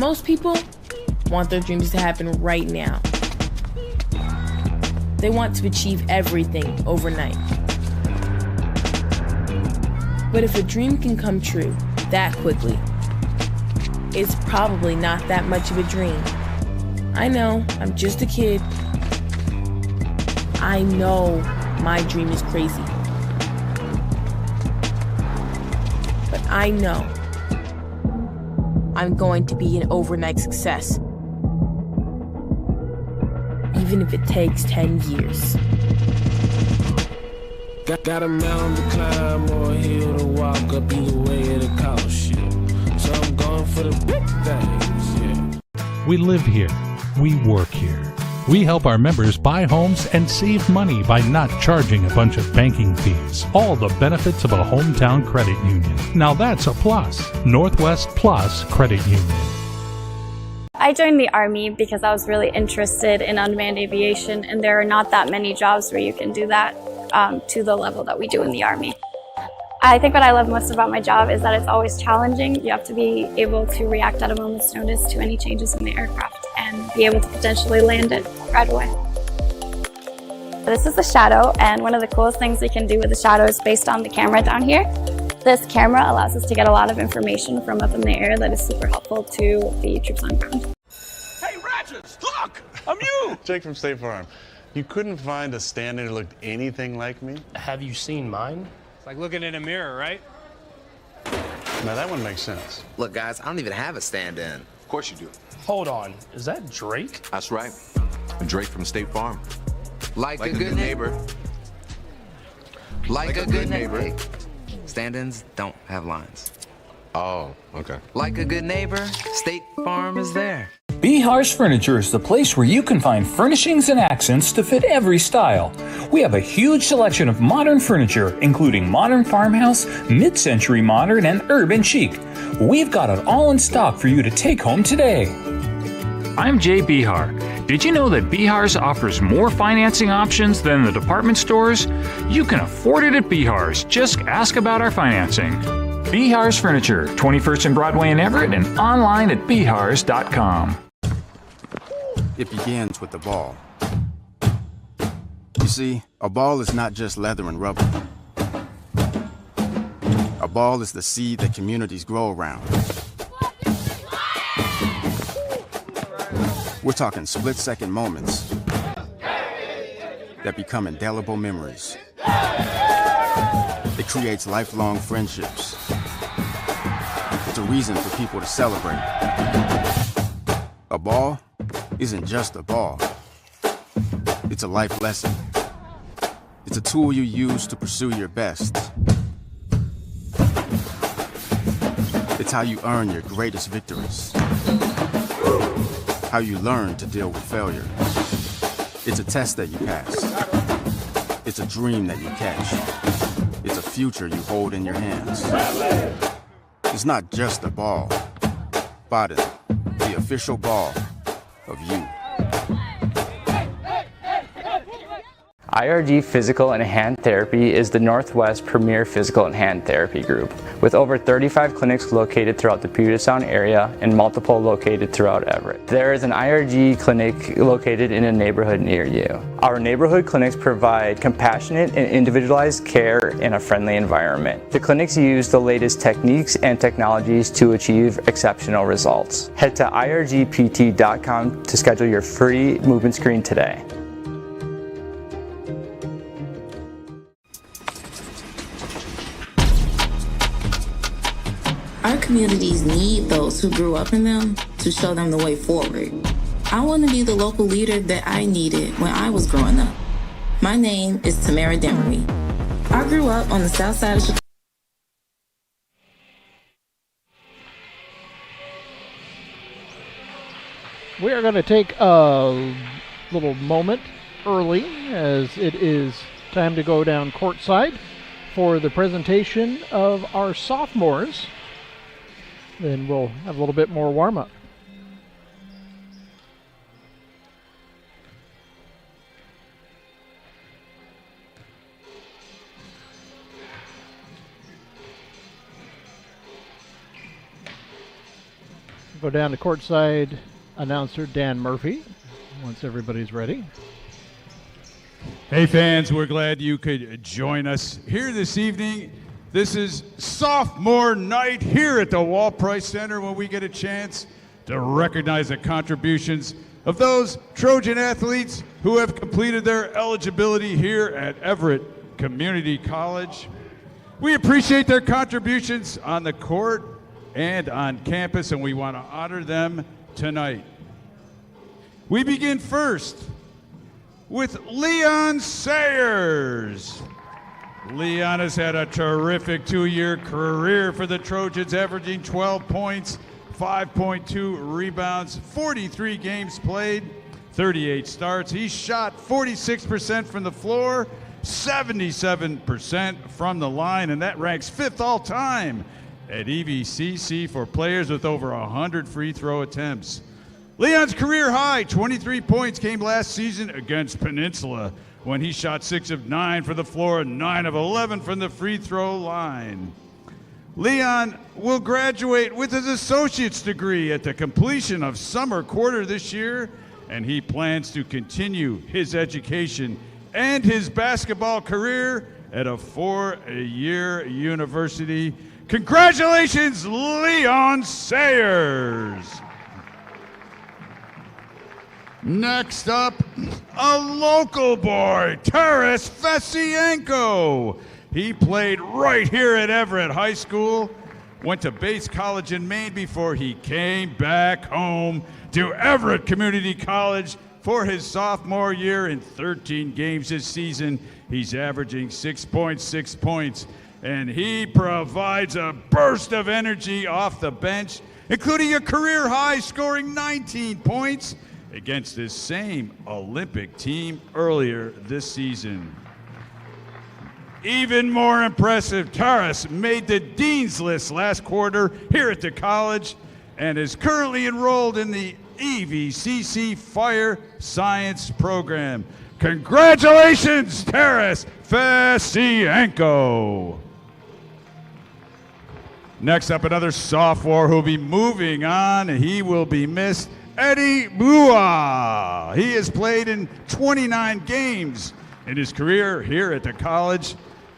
Most people want their dreams to happen right now. They want to achieve everything overnight. But if a dream can come true that quickly, it's probably not that much of a dream. I know, I'm just a kid. I know my dream is crazy. But I know I'm going to be an overnight success. Even if it takes 10 years. Got a mountain to climb or a hill to walk up, either way it'll cost you. So I'm going for the big things, yeah. We live here. We work here. We help our members buy homes and save money by not charging a bunch of banking fees. All the benefits of a hometown credit union. Now that's a plus. Northwest Plus Credit Union. I joined the Army because I was really interested in unmanned aviation, and there are not that many jobs where you can do that to the level that we do in the Army. I think what I love most about my job is that it's always challenging. You have to be able to react at a moment's notice to any changes in the aircraft and be able to potentially land it right away. This is the Shadow, and one of the coolest things we can do with the Shadow is based on the camera down here. This camera allows us to get a lot of information from up in the air that is super helpful to the troops on ground. Hey, Ratchets, look! I'm you! Jake from State Farm. You couldn't find a stand-in who looked anything like me? Have you seen mine? It's like looking in a mirror, right? Now that one makes sense. Look, guys, I don't even have a stand-in. Of course you do. Hold on, is that Drake? That's right. Drake from State Farm. Like a good neighbor. Like a good neighbor. Stand-ins don't have lines. Oh, okay. Like a good neighbor, State Farm is there. Bihar's Furniture is the place where you can find furnishings and accents to fit every style. We have a huge selection of modern furniture, including modern farmhouse, mid-century modern, and urban chic. We've got it all in stock for you to take home today. I'm Jay Bihar. Did you know that Bihar's offers more financing options than the department stores? You can afford it at Bihar's. Just ask about our financing. Bihar's Furniture, 21st and Broadway in Everett, and online at bihars.com. It begins with the ball. You see, a ball is not just leather and rubber. A ball is the seed that communities grow around. We're talking split-second moments that become indelible memories. It creates lifelong friendships. It's a reason for people to celebrate. A ball isn't just a ball. It's a life lesson. It's a tool you use to pursue your best. It's how you earn your greatest victories. How you learn to deal with failure. It's a test that you pass. It's a dream that you catch. It's a future you hold in your hands. It's not just a ball. Baden, the official ball of you. IRG Physical and Hand Therapy is the Northwest premier physical and hand therapy group, with over 35 clinics located throughout the Puget Sound area and multiple located throughout Everett. There is an IRG clinic located in a neighborhood near you. Our neighborhood clinics provide compassionate and individualized care in a friendly environment. The clinics use the latest techniques and technologies to achieve exceptional results. Head to irgpt.com to schedule your free movement screen today. Our communities need those who grew up in them to show them the way forward. I want to be the local leader that I needed when I was growing up. My name is Tamara Demery. I grew up on the south side of Chicago. We are going to take a little moment early as it is time to go down courtside for the presentation of our sophomores. Then we'll have a little bit more warm-up. Go down to courtside announcer Dan Murphy once everybody's ready. Hey fans, we're glad you could join us here this evening. This is sophomore night here at the Wall Price Center when we get a chance to recognize the contributions of those Trojan athletes who have completed their eligibility here at Everett Community College. We appreciate their contributions on the court and on campus, and we want to honor them tonight. We begin first with Leon Sayers. Leon has had a terrific 2-year career for the Trojans, averaging 12 points, 5.2 rebounds, 43 games played, 38 starts. He shot 46% from the floor, 77% from the line, and that ranks 5th all time at EVCC for players with over 100 free throw attempts. Leon's career high 23 points came last season against Peninsula when he shot 6 of 9 from the floor and 9 of 11 from the free throw line. Leon will graduate with his associate's degree at the completion of summer quarter this year, and he plans to continue his education and his basketball career at a 4-year university. Congratulations, Leon Sayers. Next up, a local boy, Taras Fesienko. He played right here at Everett High School, went to Bates College in Maine before he came back home to Everett Community College for his sophomore year. In 13 games this season, he's averaging 6.6 points, and he provides a burst of energy off the bench, including a career high scoring 19 points against this same Olympic team earlier this season. Even more impressive, Taras made the Dean's List last quarter here at the college and is currently enrolled in the EVCC Fire Science Program. Congratulations, Taras Fesienko. Next up, another sophomore who'll be moving on. He will be missed, Eddie Bua. He has played in 29 games in his career here at the college,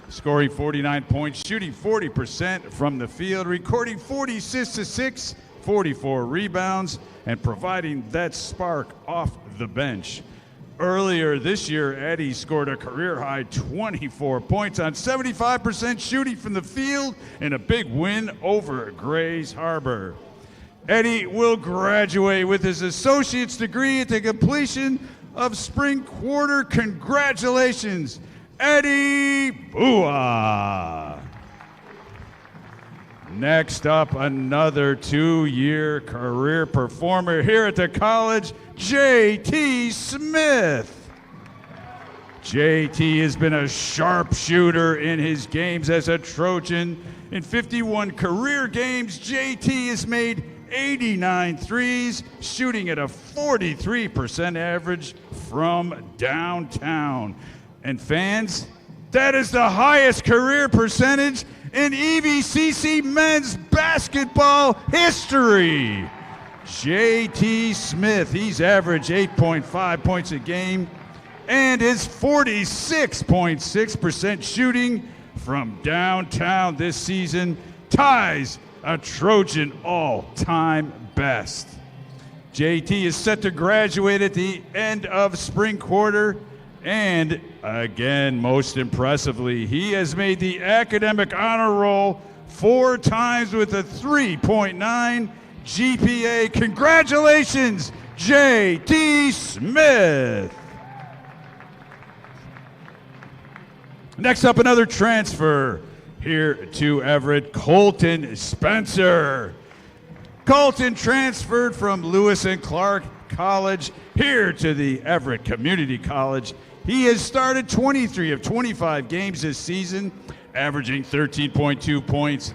scoring 49 points, shooting 40% from the field, recording 40 assists to 6, 44 rebounds, and providing that spark off the bench. Earlier this year, Eddie scored a career-high 24 points on 75% shooting from the field in a big win over Grays Harbor. Eddie will graduate with his associate's degree at the completion of spring quarter. Congratulations, Eddie Bua. Next up, another 2-year career performer here at the college, J.T. Smith. J.T. has been a sharpshooter in his games as a Trojan. In 51 career games, J.T. has made 89 threes, shooting at a 43% average from downtown. And fans, that is the highest career percentage in EVCC men's basketball history. J.T. Smith, he's averaged 8.5 points a game and is 46.6% shooting from downtown this season, ties a Trojan all-time best. JT is set to graduate at the end of spring quarter, and again, most impressively, he has made the academic honor roll 4 times with a 3.9 GPA. Congratulations, J.T. Smith. Next up, another transfer here to Everett, Colton Spencer. Colton transferred from Lewis and Clark College here to the Everett Community College. He has started 23 of 25 games this season, averaging 13.2 points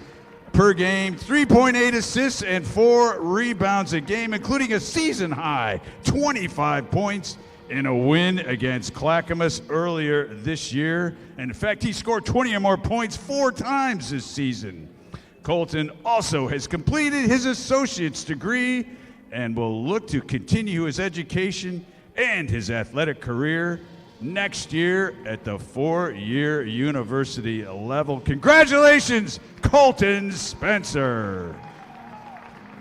per game, 3.8 assists, and 4 rebounds a game, including a season high 25 points in a win against Clackamas earlier this year. And in fact, he scored 20 or more points 4 times this season. Colton also has completed his associate's degree and will look to continue his education and his athletic career next year at the 4-year university level. Congratulations, Colton Spencer.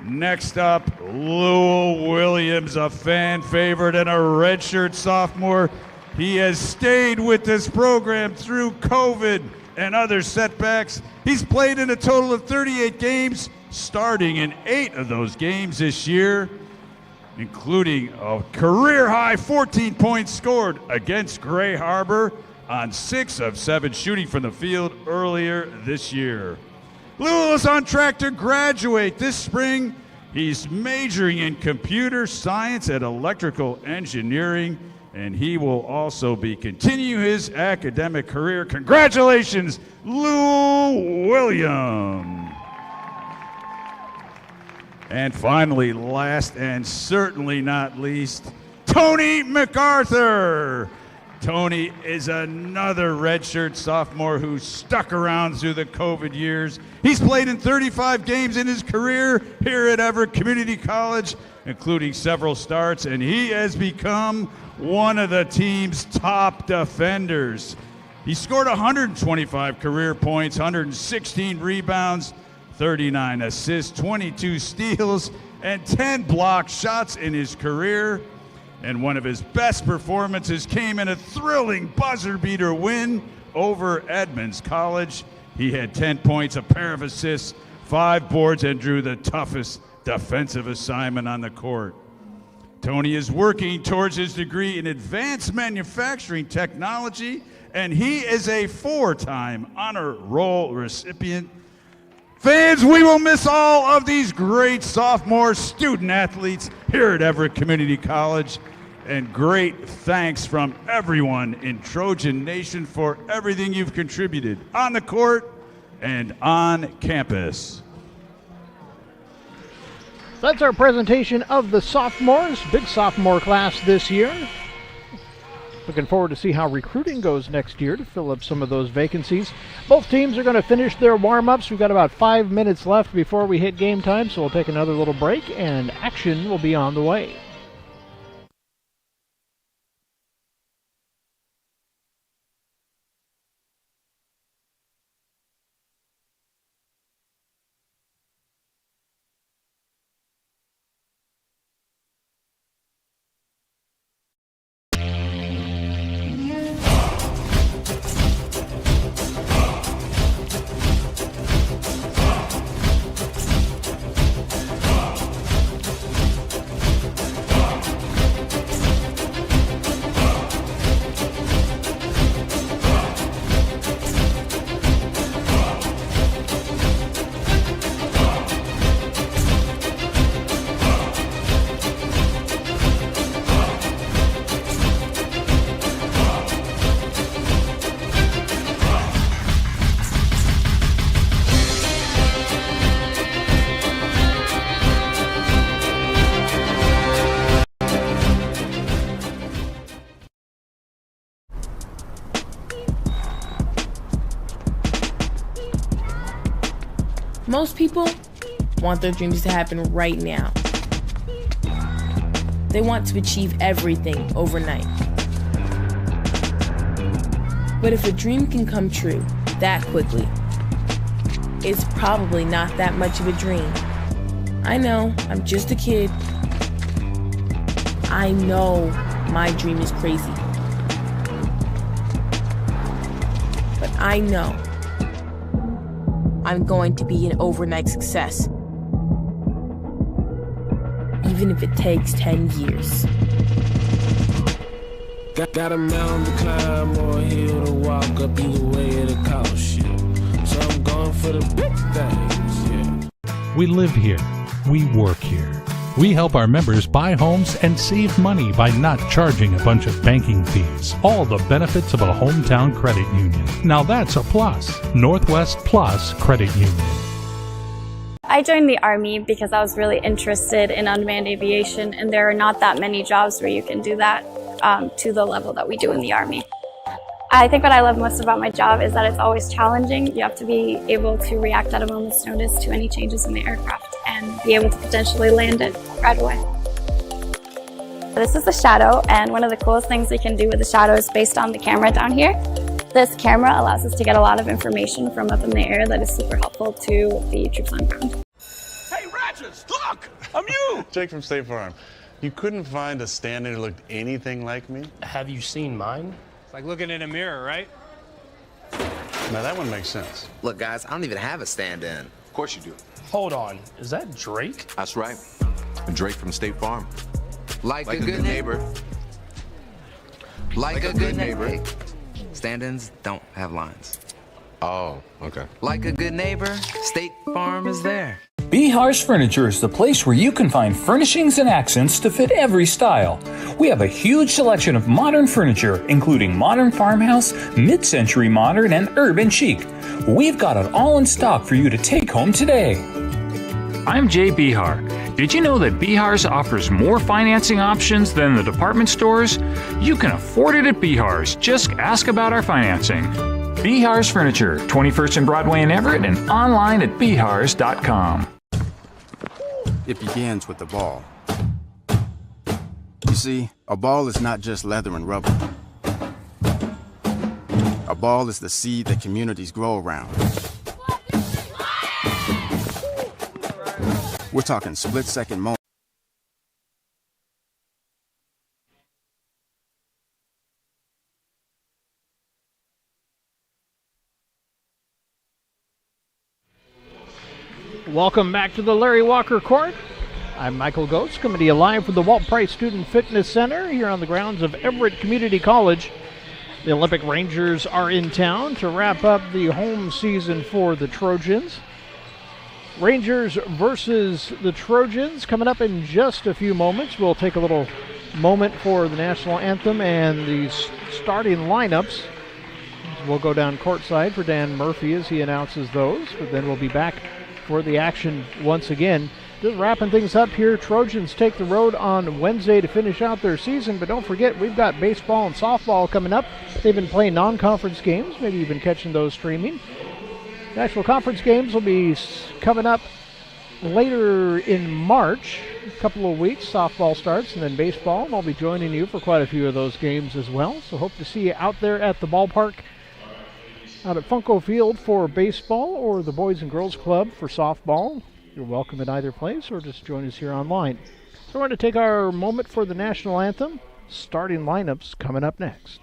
Next up, Lowell Williams, a fan favorite and a redshirt sophomore. He has stayed with this program through COVID and other setbacks. He's played in a total of 38 games, starting in 8 of those games this year, including a career-high 14 points scored against Gray Harbor on 6 of 7 shooting from the field earlier this year. Lowell is on track to graduate this spring. He's majoring in computer science and electrical engineering, and he will also be continuing his academic career. Congratulations, Lou Williams. And finally, last and certainly not least, Tony MacArthur. Tony is another redshirt sophomore who stuck around through the COVID years. He's played in 35 games in his career here at Everett Community College, including several starts, and he has become one of the team's top defenders. He scored 125 career points, 116 rebounds, 39 assists, 22 steals, and 10 blocked shots in his career. And one of his best performances came in a thrilling buzzer beater win over Edmonds College. He had 10 points, a pair of assists, 5 boards, and drew the toughest defensive assignment on the court. Tony is working towards his degree in advanced manufacturing technology, and he is a 4-time honor roll recipient. Fans, we will miss all of these great sophomore student athletes here at Everett Community College. And great thanks from everyone in Trojan Nation for everything you've contributed on the court and on campus. That's our presentation of the sophomores. Big sophomore class this year. Looking forward to see how recruiting goes next year to fill up some of those vacancies. Both teams are going to finish their warm-ups. We've got about 5 minutes left before we hit game time, so we'll take another little break, and action will be on the way. Most people want their dreams to happen right now. They want to achieve everything overnight. But if a dream can come true that quickly, it's probably not that much of a dream. I know, I'm just a kid. I know my dream is crazy. But I know I'm going to be an overnight success. Even if it takes 10 years. Got a mountain to climb or a hill to walk up, either way it'll cost you. So I'm going for the big things, yeah. We live here. We work here. We help our members buy homes and save money by not charging a bunch of banking fees. All the benefits of a hometown credit union. Now that's a plus. Northwest Plus Credit Union. I joined the Army because I was really interested in unmanned aviation, and there are not that many jobs where you can do that to the level that we do in the Army. I think what I love most about my job is that it's always challenging. You have to be able to react at a moment's notice to any changes in the aircraft and be able to potentially land it right away. This is the shadow, and one of the coolest things we can do with the shadow is based on the camera down here. This camera allows us to get a lot of information from up in the air that is super helpful to the troops on ground. Hey, Ratchets, look! I'm you! Jake from State Farm. You couldn't find a stand-in who looked anything like me? Have you seen mine? It's like looking in a mirror, right? Now that one makes sense. Look, guys, I don't even have a stand-in. Of course you do. Hold on, is that Drake? That's right. Drake from State Farm. Like a good neighbor. Like a good neighbor. Stand-ins don't have lines. Oh, okay. Like a good neighbor, State Farm is there. Bihar's Furniture is the place where you can find furnishings and accents to fit every style. We have a huge selection of modern furniture, including modern farmhouse, mid-century modern, and urban chic. We've got it all in stock for you to take home today. I'm Jay Bihar. Did you know that Bihar's offers more financing options than the department stores? You can afford it at Bihar's. Just ask about our financing. Bihar's Furniture, 21st and Broadway in Everett, and online at bihars.com. It begins with the ball. You see, a ball is not just leather and rubber. A ball is the seed that communities grow around. We're talking split-second moments. Welcome back to the Larry Walker Court. I'm Michael Goetz, coming to you live from the Walt Price Student Fitness Center here on the grounds of Everett Community College. The Olympic Rangers are in town to wrap up the home season for the Trojans. Rangers versus the Trojans coming up in just a few moments. We'll take a little moment for the national anthem and the starting lineups. We'll go down courtside for Dan Murphy as he announces those, but then we'll be back for the action once again. Just wrapping things up here, Trojans take the road on Wednesday to finish out their season, but don't forget we've got baseball and softball coming up. They've been playing non-conference games, maybe even catching those streaming. National conference games will be coming up later in March, a couple of weeks. Softball starts and then baseball, and I'll be joining you for quite a few of those games as well. So hope to see you out there at the ballpark, out at Funko Field for baseball or the Boys and Girls Club for softball. You're welcome at either place, or just join us here online. So we're going to take our moment for the national anthem. Starting lineups coming up next.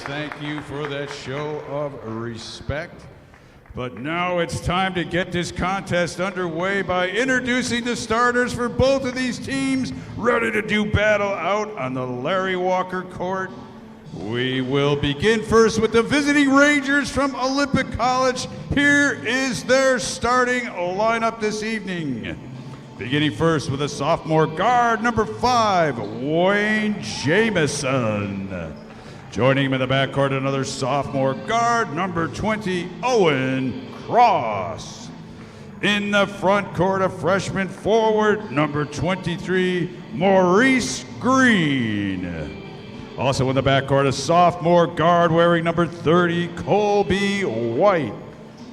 Thank you for that show of respect. But now it's time to get this contest underway by introducing the starters for both of these teams, ready to do battle out on the Larry Walker Court. We will begin first with the visiting Rangers from Olympic College. Here is their starting lineup this evening. Beginning first with a sophomore guard, number 5, Wayne Jamison. Joining him in the backcourt, another sophomore guard, number 20, Owen Cross. In the front court, a freshman forward, number 23, Maurice Green. Also in the backcourt, a sophomore guard wearing number 30, Colby White.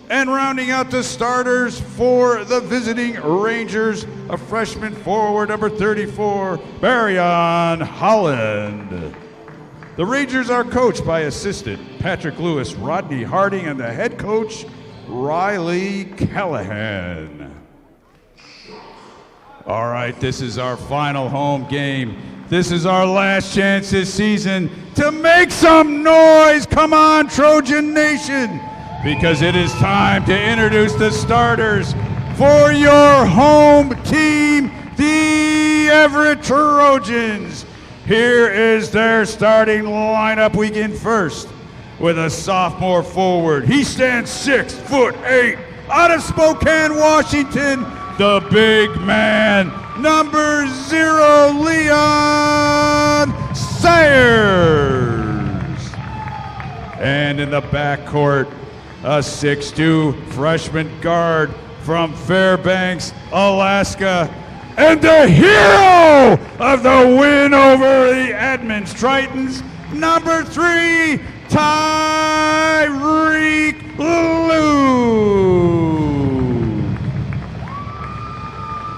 And rounding out the starters for the visiting Rangers, a freshman forward, number 34, Baryon Holland. The Rangers are coached by assistant Patrick Lewis, Rodney Harding, and the head coach, Riley Callahan. All right, this is our final home game. This is our last chance this season to make some noise. Come on, Trojan Nation, because it is time to introduce the starters for your home team, the Everett Trojans. Here is their starting lineup. We begin first with a sophomore forward. He stands 6'8", out of Spokane, Washington, the big man, number 0, Leon Sayers. And in the backcourt, a 6'2" freshman guard from Fairbanks, Alaska, and the hero of the win over the Edmonds Tritons, number 3, Tyreek Lou.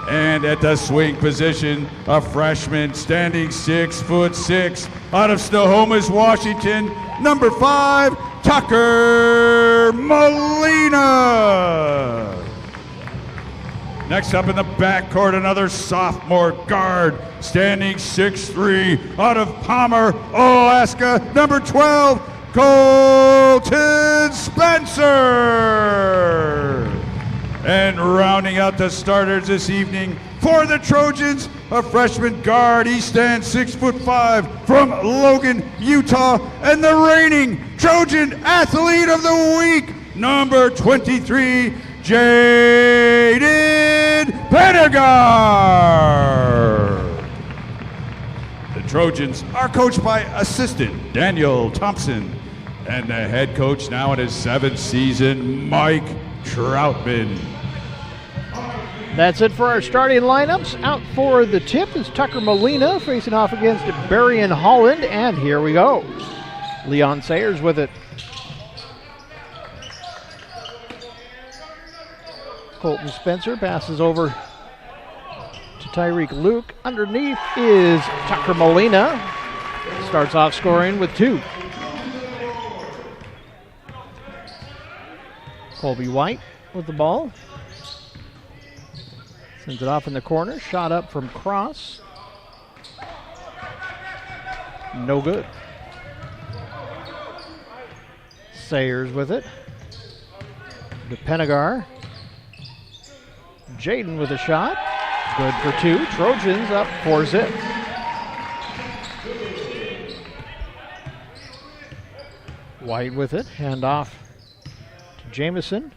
And at the swing position, a freshman standing 6'6", out of Snohomish, Washington, number 5, Tucker Molina. Next up in the backcourt, another sophomore guard, standing 6'3", out of Palmer, Alaska, number 12, Colton Spencer. And rounding out the starters this evening for the Trojans, a freshman guard. He stands 6'5", from Logan, Utah, and the reigning Trojan Athlete of the Week, number 23, Jaden Pennegar. The Trojans are coached by assistant Daniel Thompson and the head coach, now in his 7th season, Mike Troutman. That's it for our starting lineups. Out for the tip is Tucker Molina facing off against Baryon Holland, and here we go. Leon Sayers with it. Colton Spencer passes over to Tyreek Luke. Underneath is Tucker Molina. Starts off scoring with 2. Colby White with the ball. Sends it off in the corner. Shot up from Cross. No good. Sayers with it. To Pennegar. Jaden with a shot. Good for 2. Trojans up 4-zip. White with it. Hand off to Jamison.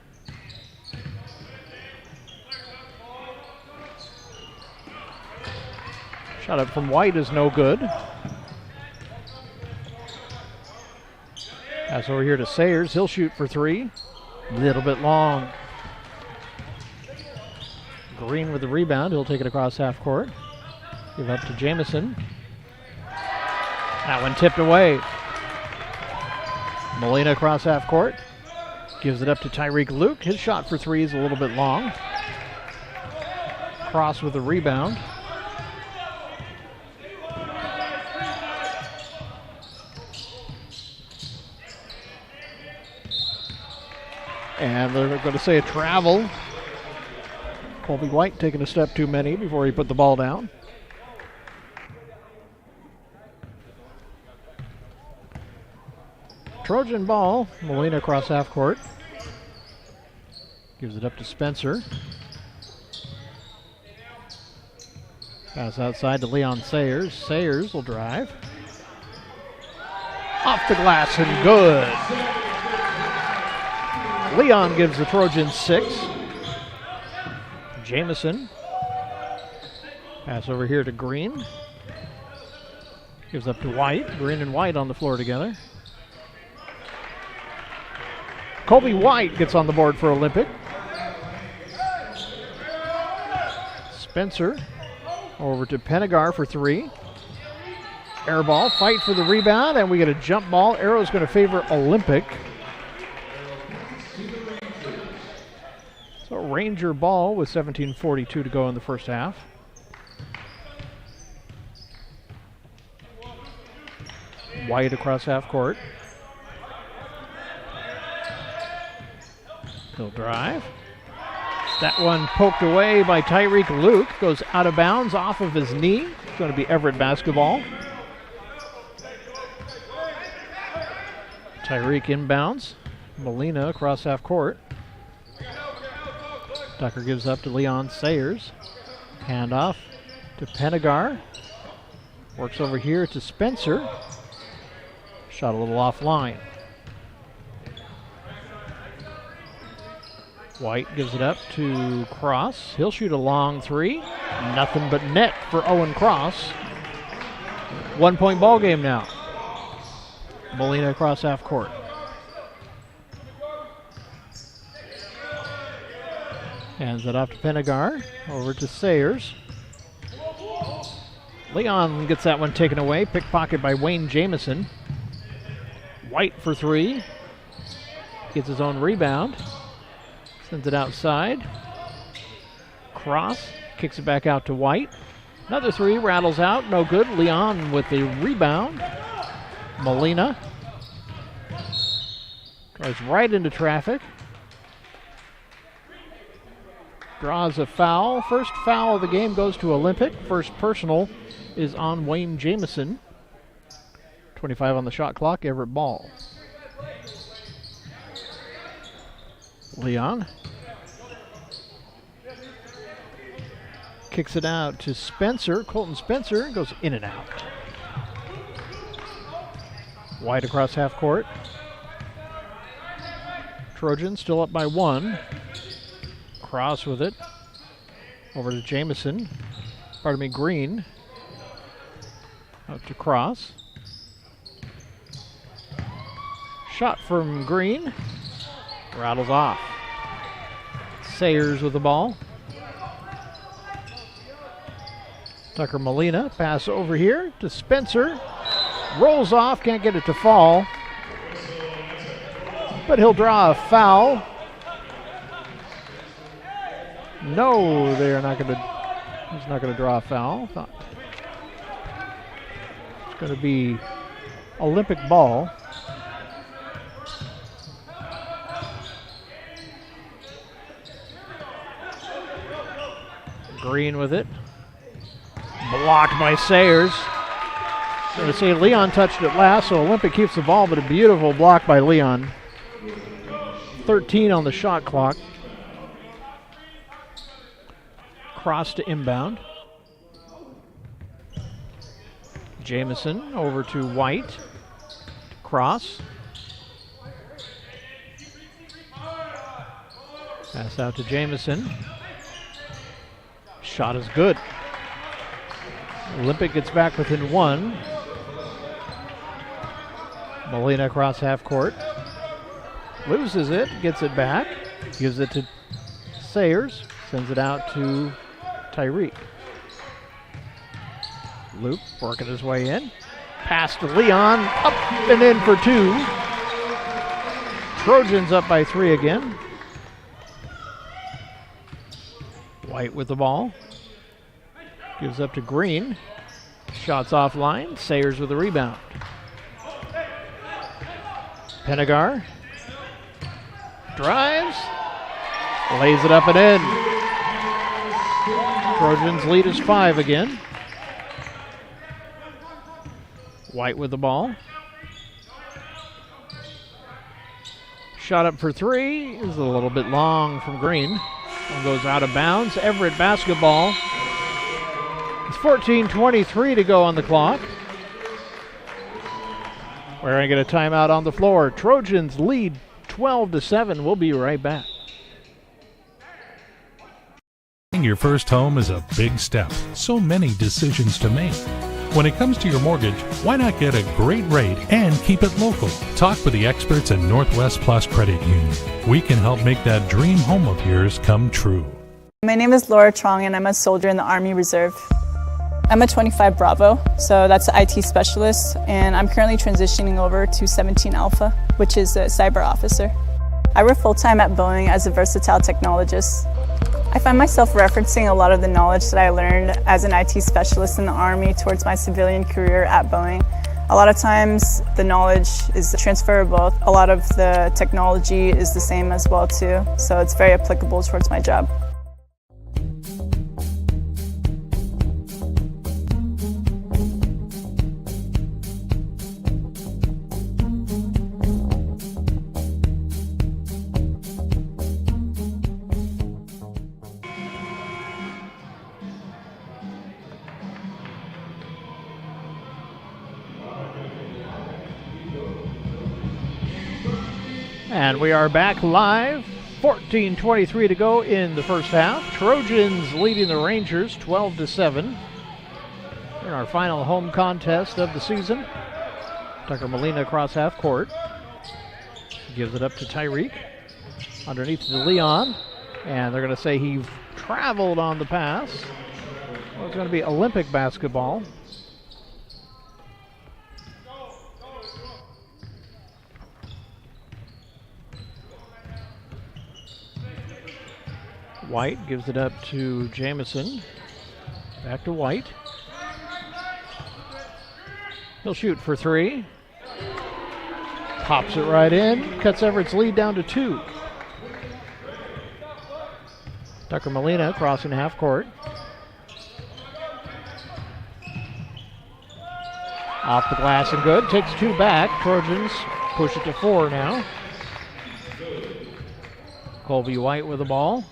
Shot up from White is no good. Pass over here to Sayers. He'll shoot for 3. A little bit long. Green with the rebound. He'll take it across half court. Give up to Jamison. That one tipped away. Molina across half court. Gives it up to Tyreek Luke. His shot for 3 is a little bit long. Cross with the rebound. And they're going to say a travel. Colby White taking a step too many before he put the ball down. Trojan ball. Molina across half court. Gives it up to Spencer. Pass outside to Leon Sayers. Sayers will drive. Off the glass and good. Leon gives the Trojans 6. Jamison. Pass over here to Green. Gives up to White. Green and White on the floor together. Colby White gets on the board for Olympic. Spencer over to Penagar for 3. Air ball, fight for the rebound, and we get a jump ball. Arrow's going to favor Olympic. So Ranger ball with 17:42 to go in the first half. White across half court. He'll drive. That one poked away by Tyreek Luke. Goes out of bounds off of his knee. It's going to be Everett basketball. Tyreek inbounds. Molina across half court. Tucker gives up to Leon Sayers. Handoff to Penagar. Works over here to Spencer. Shot a little offline. White gives it up to Cross. He'll shoot a long 3. Nothing but net for Owen Cross. 1 point ball game now. Molina across half court. Hands it off to Penagar. Over to Sayers. Leon gets that one taken away. Pickpocket by Wayne Jamison. White for 3. Gets his own rebound. Sends it outside. Cross kicks it back out to White. Another 3 rattles out. No good. Leon with the rebound. Molina drives right into traffic. Draws a foul. First foul of the game goes to Olympic. First personal is on Wayne Jamison. 25 on the shot clock. Everett ball. Leon kicks it out to Spencer. Colton Spencer goes in and out. White across half court. Trojans still up by 1. Cross with it. Over to Jamison. Green. Out to Cross. Shot from Green. Rattles off. Sayers with the ball. Tucker Molina. Pass over here to Spencer. Rolls off. Can't get it to fall. But he'll draw a foul. No, they're not going to. He's not going to draw a foul. It's going to be Olympic ball. Green with it. Blocked by Sayers. I'm going to say Leon touched it last, so Olympic keeps the ball, but a beautiful block by Leon. 13 on the shot clock. Cross to inbound. Jamison over to White. Cross. Pass out to Jamison. Shot is good. Olympic gets back within 1. Molina across half court. Loses it, gets it back. Gives it to Sayers. Sends it out to Tyreek. Luke working his way in. Pass to Leon. Up and in for 2. Trojans up by 3 again. White with the ball. Gives up to Green. Shots offline. Sayers with the rebound. Penagar. Drives. Lays it up and in. Trojans lead is 5 again. White with the ball. Shot up for 3 is a little bit long from Green. And goes out of bounds. Everett basketball. It's 14:23 to go on the clock. We're going to get a timeout on the floor. Trojans lead 12-7. We'll be right back. Your first home is a big step. So many decisions to make. When it comes to your mortgage, why not get a great rate and keep it local? Talk with the experts at Northwest Plus Credit Union. We can help make that dream home of yours come true. My name is Laura Trong, and I'm a soldier in the Army Reserve. I'm a 25 Bravo, so that's an IT specialist, and I'm currently transitioning over to 17 Alpha, which is a cyber officer. I work full-time at Boeing as a versatile technologist. I find myself referencing a lot of the knowledge that I learned as an IT specialist in the Army towards my civilian career at Boeing. A lot of times the knowledge is transferable. A lot of the technology is the same as well too, so it's very applicable towards my job. And we are back live. 14:23 to go in the first half. Trojans leading the Rangers 12-7 in our final home contest of the season. Tucker Molina across half court. Gives it up to Tyreek. Underneath to Leon. And they're going to say he traveled on the pass. Well, it's going to be Olympic basketball. White gives it up to Jamison. Back to White. He'll shoot for three. Pops it right in. Cuts Everett's lead down to 2. Tucker Molina crossing half court. Off the glass and good. Takes 2 back. Trojans push it to 4 now. Colby White with the ball.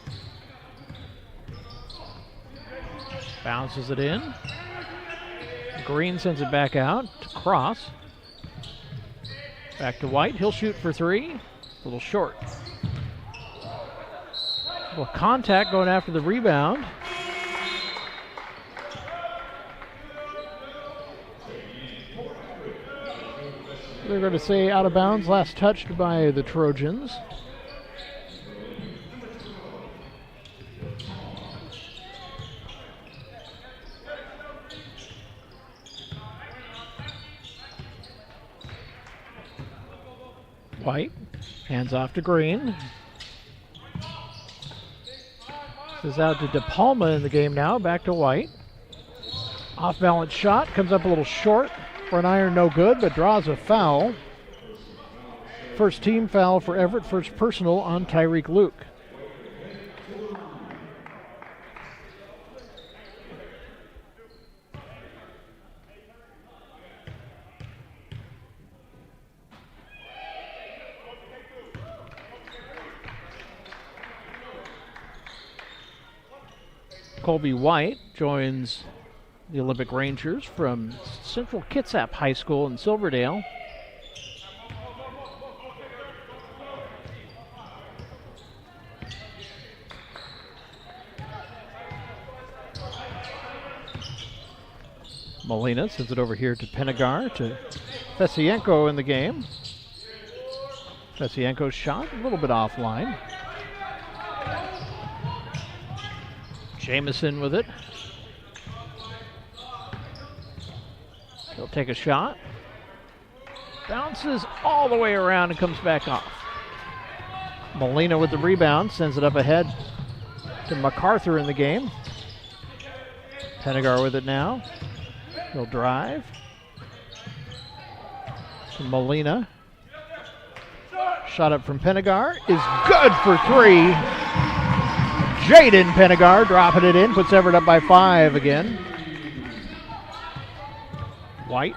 Bounces it in. Green sends it back out to Cross. Back to White. He'll shoot for 3. A little short. Well, contact going after the rebound. They're going to say out of bounds. Last touched by the Trojans. White, hands off to Green. This is out to DePalma in the game now, back to White. Off balance shot, comes up a little short for an iron, no good, but draws a foul. First team foul for Everett, first personal on Tyreek Luke. Colby White joins the Olympic Rangers from Central Kitsap High School in Silverdale. Molina sends it over here to Penegar, to Fesienko in the game. Fesienko's shot a little bit offline. Jamison with it. He'll take a shot. Bounces all the way around and comes back off. Molina with the rebound, sends it up ahead to MacArthur in the game. Penegar with it now. He'll drive. To Molina. Shot up from Penegar is good for 3. Jaden Penegar dropping it in, puts Everett up by 5 again. White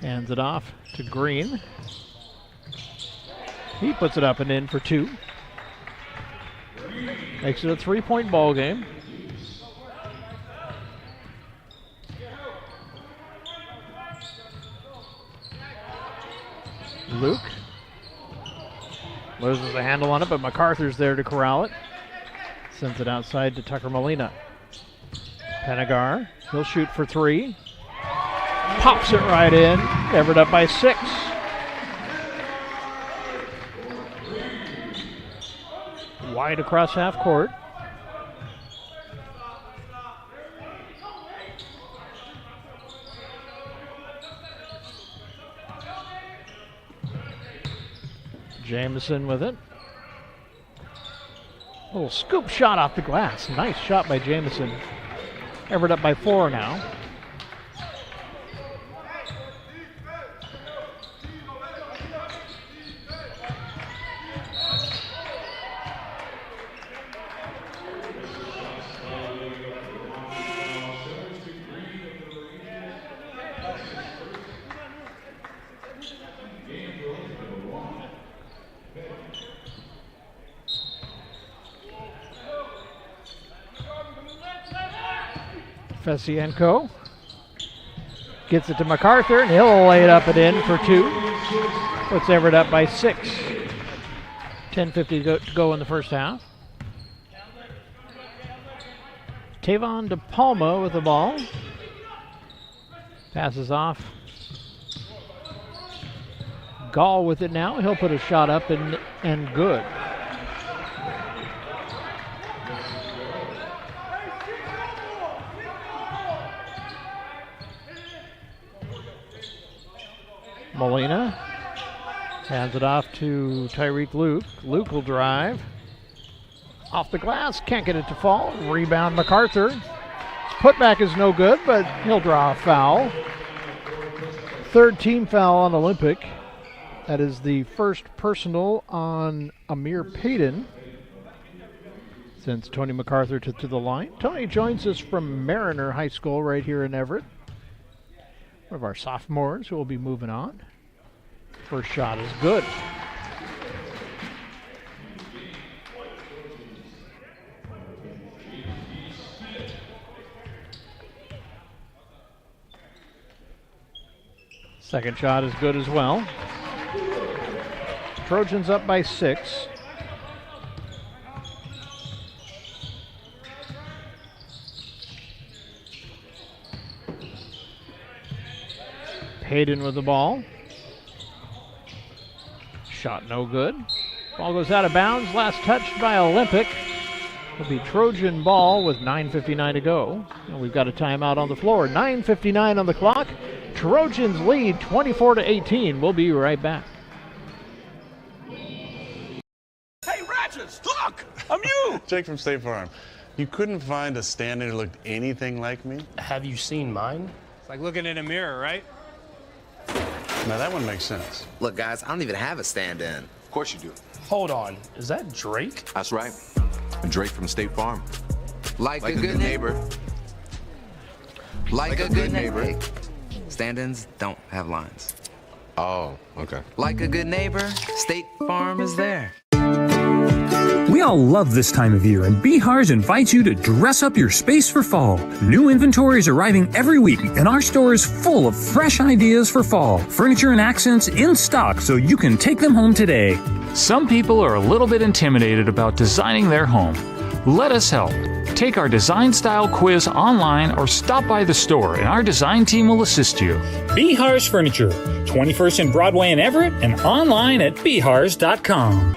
hands it off to Green. He puts it up and in for 2. Makes it a 3-point ball game. Luke loses the handle on it, but MacArthur's there to corral it. Sends it outside to Tucker Molina. Penegar, he'll shoot for 3. Pops it right in. Everett up by 6. Wide across half court. Jamison with it. Little scoop shot off the glass. Nice shot by Jamison. Everett up by 4 now. Fesienko gets it to MacArthur, and he'll lay it up and in for 2. Puts Everett up by 6. 10:50 to go in the first half. Tavon DePalma with the ball. Passes off. Gall with it now. He'll put a shot up and good. Molina hands it off to Tyreek Luke. Luke will drive. Off the glass, can't get it to fall. Rebound MacArthur. His putback is no good, but he'll draw a foul. 3rd team foul on Olympic. That is the first personal on Amir Payton since Tony MacArthur took to the line. Tony joins us from Mariner High School right here in Everett. One of our sophomores who will be moving on. First shot is good. Second shot is good as well. Trojans up by 6. Hayden with the ball. Shot no good. Ball goes out of bounds. Last touched by Olympic. It'll be Trojan ball with 9:59 to go. And we've got a timeout on the floor. 9:59 on the clock. Trojans lead 24-18. We'll be right back. Hey, Ratchets, look! I'm you! Jake from State Farm. You couldn't find a stand-in who looked anything like me? Have you seen mine? It's like looking in a mirror, right? Now that one makes sense. Look, guys, I don't even have a stand-in. Of course you do. Hold on. Is that Drake? That's right. Drake from State Farm. Like a good neighbor. Like a good neighbor. Stand-ins don't have lines. Oh, okay. Like a good neighbor, State Farm is there. We all love this time of year, and Bihar's invites you to dress up your space for fall. New inventory is arriving every week, and our store is full of fresh ideas for fall. Furniture and accents in stock, so you can take them home today. Some people are a little bit intimidated about designing their home. Let us help. Take our design style quiz online or stop by the store, and our design team will assist you. Bihar's Furniture, 21st and Broadway in Everett, and online at bihars.com.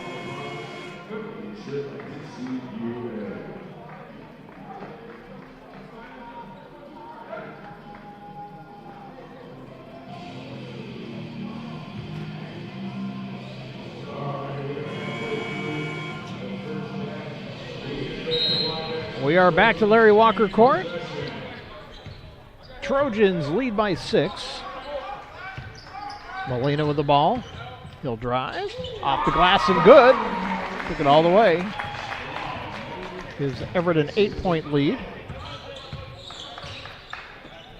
We are back to Larry Walker Court. Trojans lead by 6. Molina with the ball. He'll drive. Off the glass and good. Took it all the way. Gives Everett an 8-point lead.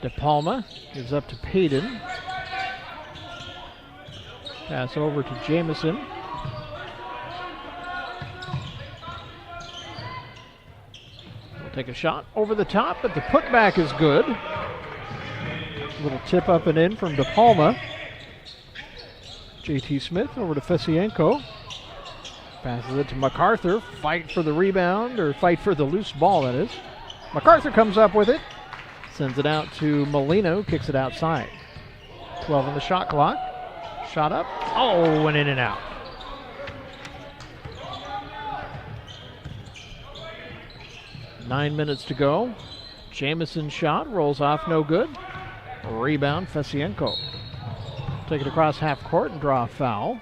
DePalma gives up to Payton. Pass over to Jamison. Take a shot over the top, but the putback is good. A little tip up and in from DePalma. J.T. Smith over to Fesienko. Passes it to MacArthur. Fight for the rebound, or fight for the loose ball, that is. MacArthur comes up with it. Sends it out to Molina, who kicks it outside. 12 on the shot clock. Shot up. Oh, and in and out. Nine minutes to go. Jamison shot, rolls off, no good. Rebound, Fesienko. Take it across half court and draw a foul.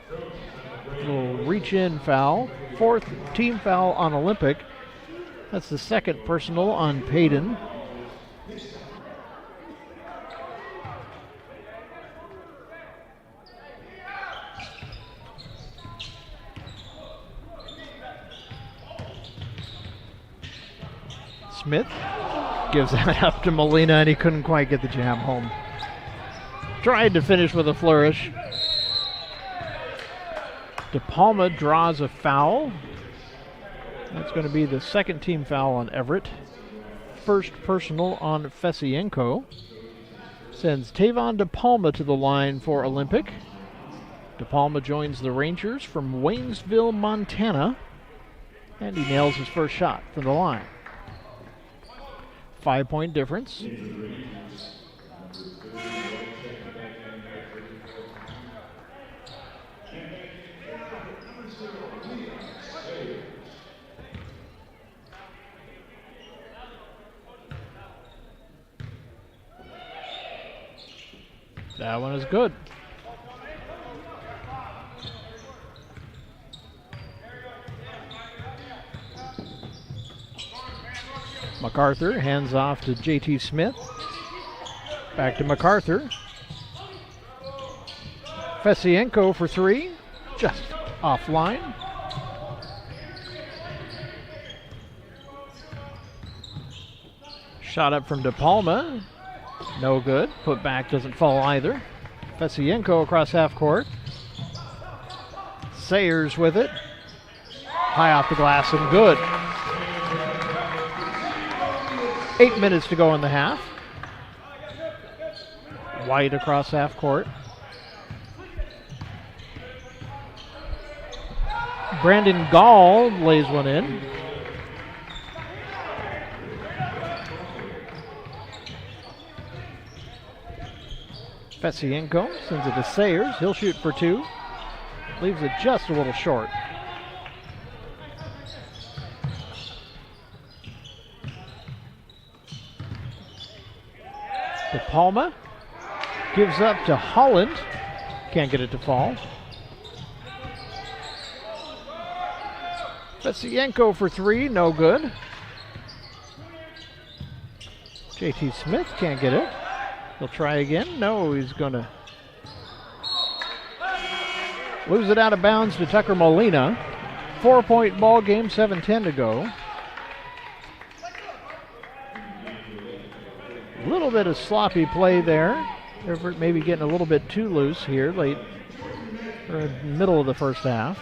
Little reach-in foul. 4th team foul on Olympic. That's the 2nd personal on Payton. Smith gives that up to Molina, and he couldn't quite get the jam home. Tried to finish with a flourish. De Palma draws a foul. That's going to be the 2nd team foul on Everett. 1st personal on Fesienko. Sends Tavon De Palma to the line for Olympic. De Palma joins the Rangers from Waynesville, Montana. And he nails his first shot from the line. 5-point difference. That one is good. MacArthur hands off to JT Smith. Back to MacArthur. Fesienko for 3. Just offline. Shot up from De Palma. No good. Put back doesn't fall either. Fesienko across half court. Sayers with it. High off the glass and good. 8 minutes to go in the half. White across half court. Brandon Gall lays one in. Fesienko sends it to Sayers. He'll shoot for 2. Leaves it just a little short. De Palma gives up to Holland. Can't get it to fall. Fesienko for 3, no good. JT Smith can't get it. He'll try again. No, he's going to lose it out of bounds to Tucker Molina. 4-point ball game, 7:10 to go. A little bit of sloppy play there. Everett maybe getting a little bit too loose here late, or middle of the first half.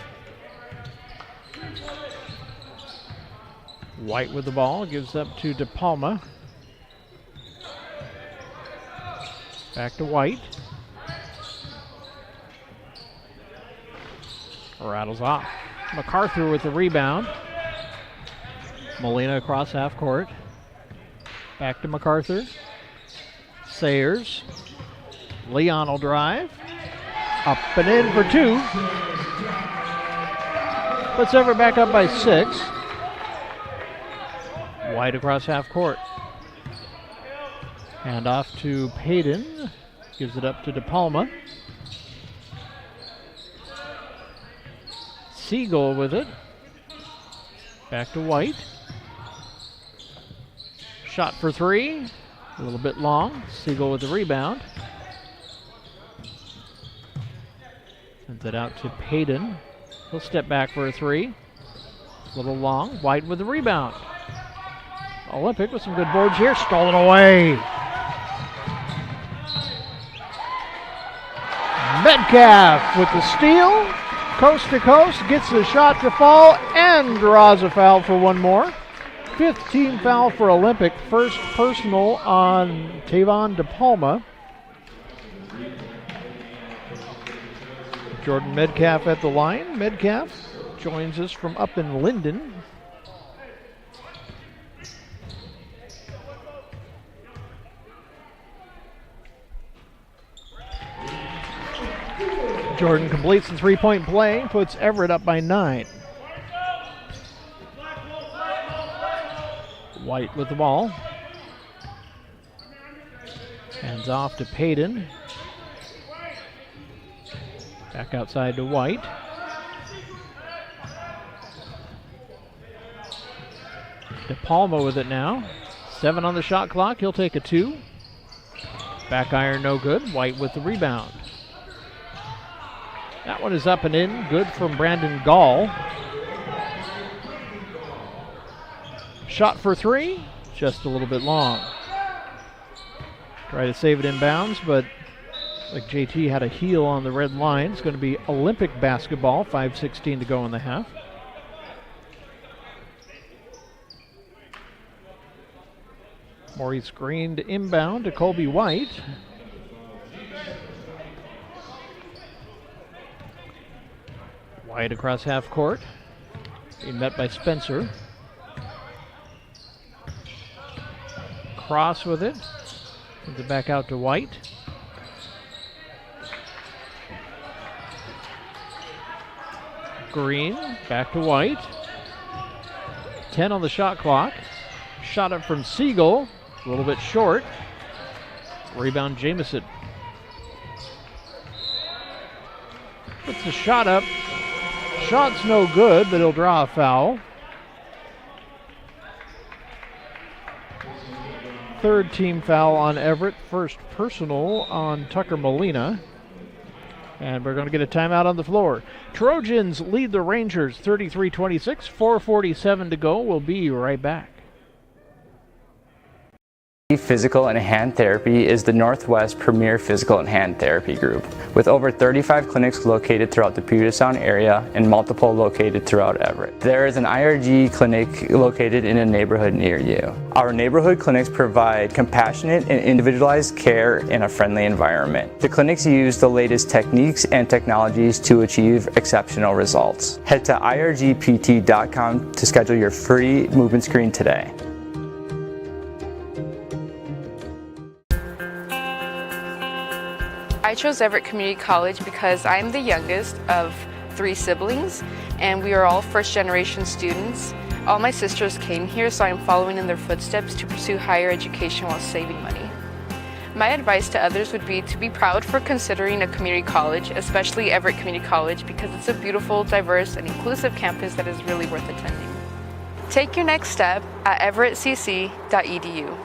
White with the ball, gives up to De Palma. Back to White. Rattles off. MacArthur with the rebound. Molina across half court. Back to MacArthur. Sayers. Leon will drive. Up and in for 2. Puts Everett back up by 6. White across half court. Hand off to Payton. Gives it up to De Palma. Siegel with it. Back to White. Shot for 3. A little bit long. Siegel with the rebound. Sends it out to Payton. He'll step back for a 3. A little long. White with the rebound. Olympic with some good boards here. Stolen away. Metcalf with the steal. Coast to coast. Gets the shot to fall and draws a foul for one more. 5th team foul for Olympic. First personal on Tavon De Palma. Jordan Metcalf at the line. Metcalf joins us from up in Linden. Jordan completes the 3-point play, puts Everett up by 9. White with the ball. Hands off to Payton. Back outside to White. De Palma with it now. 7 on the shot clock. He'll take a 2. Back iron no good. White with the rebound. That one is up and in. Good from Brandon Gall. Shot for 3. Just a little bit long. Try to save it inbounds, but like JT had a heel on the red line. It's going to be Olympic basketball. 5:16 to go in the half. Maurice Green to inbound to Colby White. White across half court. Being met by Spencer. Cross with it. Sends it back out to White. Green back to White. 10 on the shot clock. Shot up from Siegel. A little bit short. Rebound Jamison. Puts the shot up. Shot's no good, but he'll draw a foul. Third team foul on Everett. First personal on Tucker Molina. And we're going to get a timeout on the floor. Trojans lead the Rangers 33-26. 4:47 to go. We'll be right back. Physical and Hand Therapy is the Northwest premier physical and hand therapy group, with over 35 clinics located throughout the Puget Sound area and multiple located throughout Everett. There is an IRG clinic located in a neighborhood near you. Our neighborhood clinics provide compassionate and individualized care in a friendly environment. The clinics use the latest techniques and technologies to achieve exceptional results. Head to irgpt.com to schedule your free movement screen today. I chose Everett Community College because I'm the youngest of 3 siblings, and we are all first-generation students. All my sisters came here, so I'm following in their footsteps to pursue higher education while saving money. My advice to others would be to be proud for considering a community college, especially Everett Community College, because it's a beautiful, diverse, and inclusive campus that is really worth attending. Take your next step at everettcc.edu.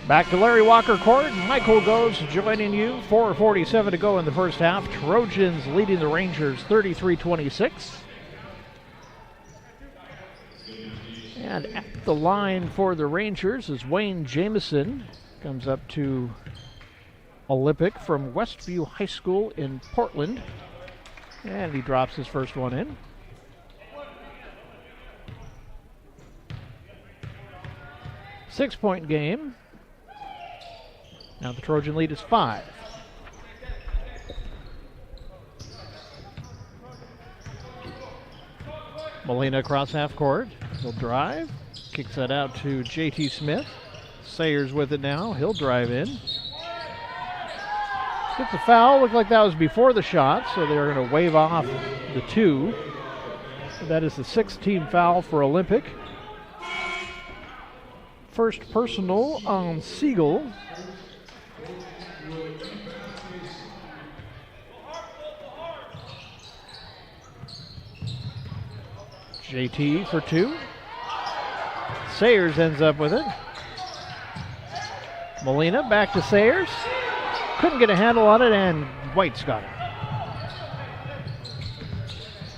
Back to Larry Walker Court. Michael Goes joining you. 4:47 to go in the first half. Trojans leading the Rangers 33-26. And at the line for the Rangers is Wayne Jamison. Comes up to Olympic from Westview High School in Portland. And he drops his first one in. Six-point game. Now the Trojan lead is 5. Molina across half court. He'll drive. Kicks that out to JT Smith. Sayers with it now. He'll drive in. Gets a foul. Looked like that was before the shot, so they're going to wave off the 2. That is the 6th team foul for Olympic. First personal on Siegel. JT for 2. Sayers ends up with it. Molina back to Sayers. Couldn't get a handle on it, and White's got it.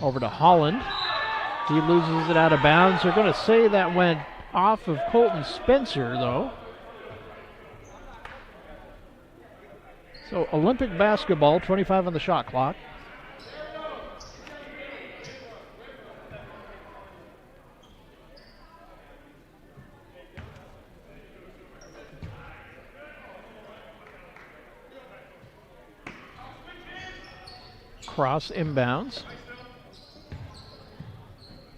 Over to Holland. He loses it out of bounds. They're going to say that went off of Colton Spencer, though. So Olympic basketball, 25 on the shot clock. Cross inbounds.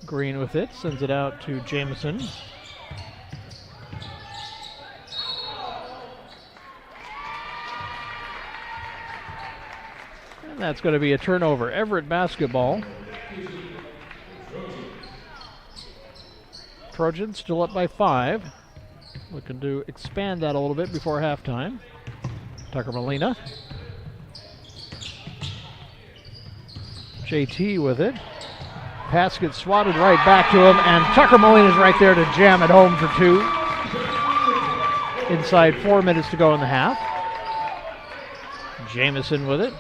Green with it, sends it out to Jamison. And that's going to be a turnover. Everett basketball. Trojans still up by 5. Looking to expand that a little bit before halftime. Tucker Molina. JT with it. Pass gets swatted right back to him, and Tucker Molina's right there to jam it home for 2. Inside 4 minutes to go in the half. Jamison with it.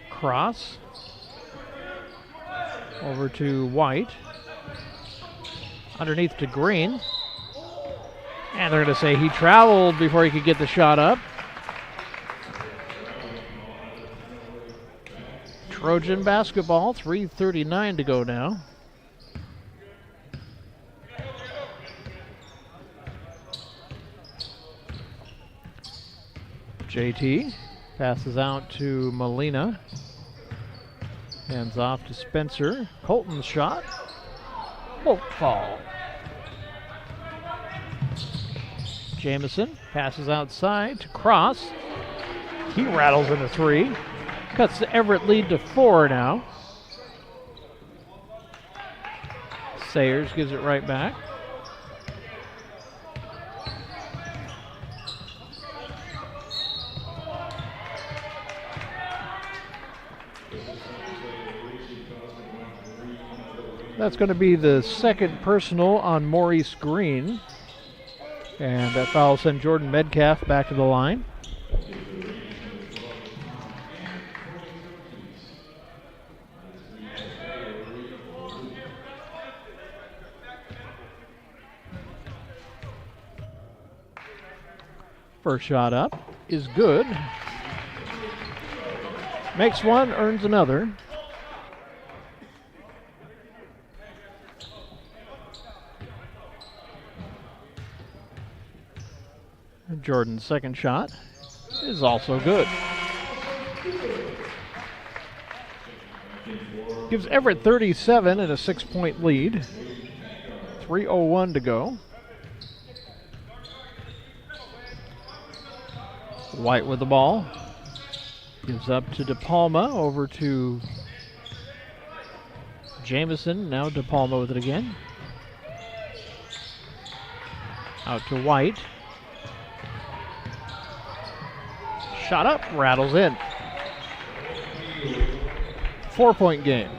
Cross. Over to White. Underneath to Green. And they're going to say he traveled before he could get the shot up. Trojan basketball, 3:39 to go now. JT passes out to Molina. Hands off to Spencer. Colton's shot. Won't fall. Jamison passes outside to Cross. He rattles in a 3. Cuts the Everett lead to 4 now. Sayers gives it right back. That's going to be the second personal on Maurice Green. And that foul sent Jordan Metcalf back to the line. First shot up is good. Makes one, earns another. Jordan's second shot is also good. Gives Everett 37 and a 6-point lead. 3:01 to go. White with the ball. Gives up to DePalma, over to Jamison. Now DePalma with it again. Out to White. Shot up, rattles in. 4-point game.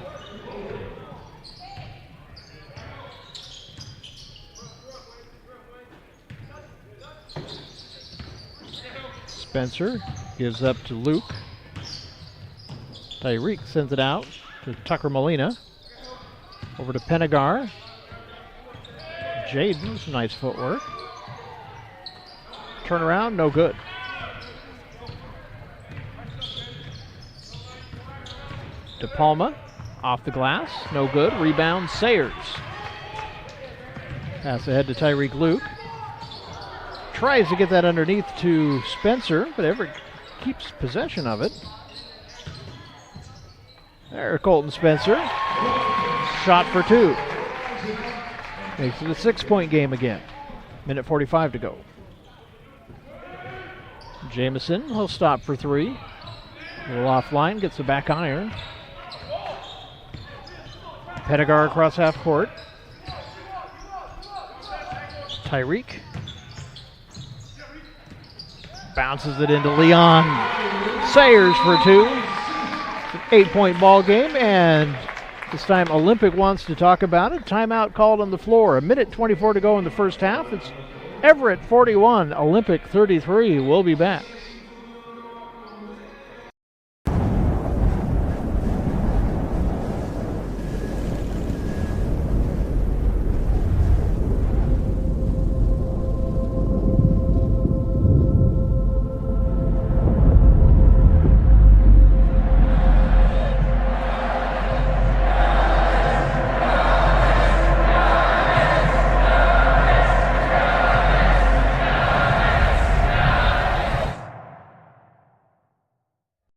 Spencer gives up to Luke. Tyreek sends it out to Tucker Molina. Over to Penagar. Jaden's nice footwork. Turnaround, no good. DePalma off the glass, no good. Rebound, Sayers. Pass ahead to Tyreek Luke. Tries to get that underneath to Spencer, but Everett keeps possession of it. There, Colton Spencer. Shot for 2. Makes it a 6-point game again. Minute 45 to go. Jamison will stop for 3. A little offline, gets the back iron. Pedagar across half court. Tyreek bounces it into Leon Sayers for 2. It's an 8-point ball game, and this time Olympic wants to talk about it. Timeout called on the floor. 1:24 to go in the first half. It's Everett 41, Olympic 33. We'll be back.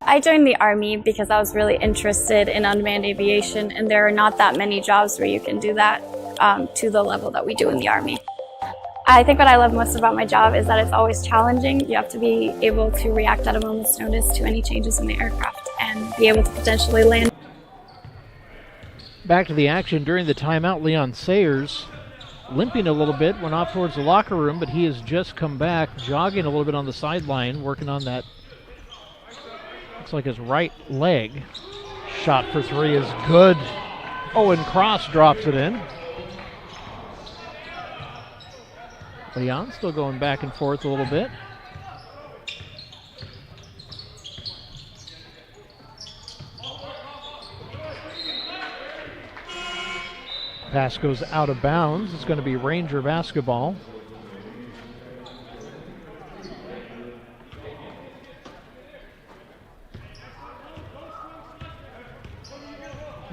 I joined the Army because I was really interested in unmanned aviation, and there are not that many jobs where you can do that to the level that we do in the Army. I think what I love most about my job is that it's always challenging. You have to be able to react at a moment's notice to any changes in the aircraft and be able to potentially land. Back to the action during the timeout. Leon Sayers limping a little bit, went off towards the locker room, but he has just come back, jogging a little bit on the sideline, working on that. Looks like his right leg. Shot for three is good. Owen Cross drops it in. Leon still going back and forth a little bit. Pass goes out of bounds. It's going to be Ranger basketball.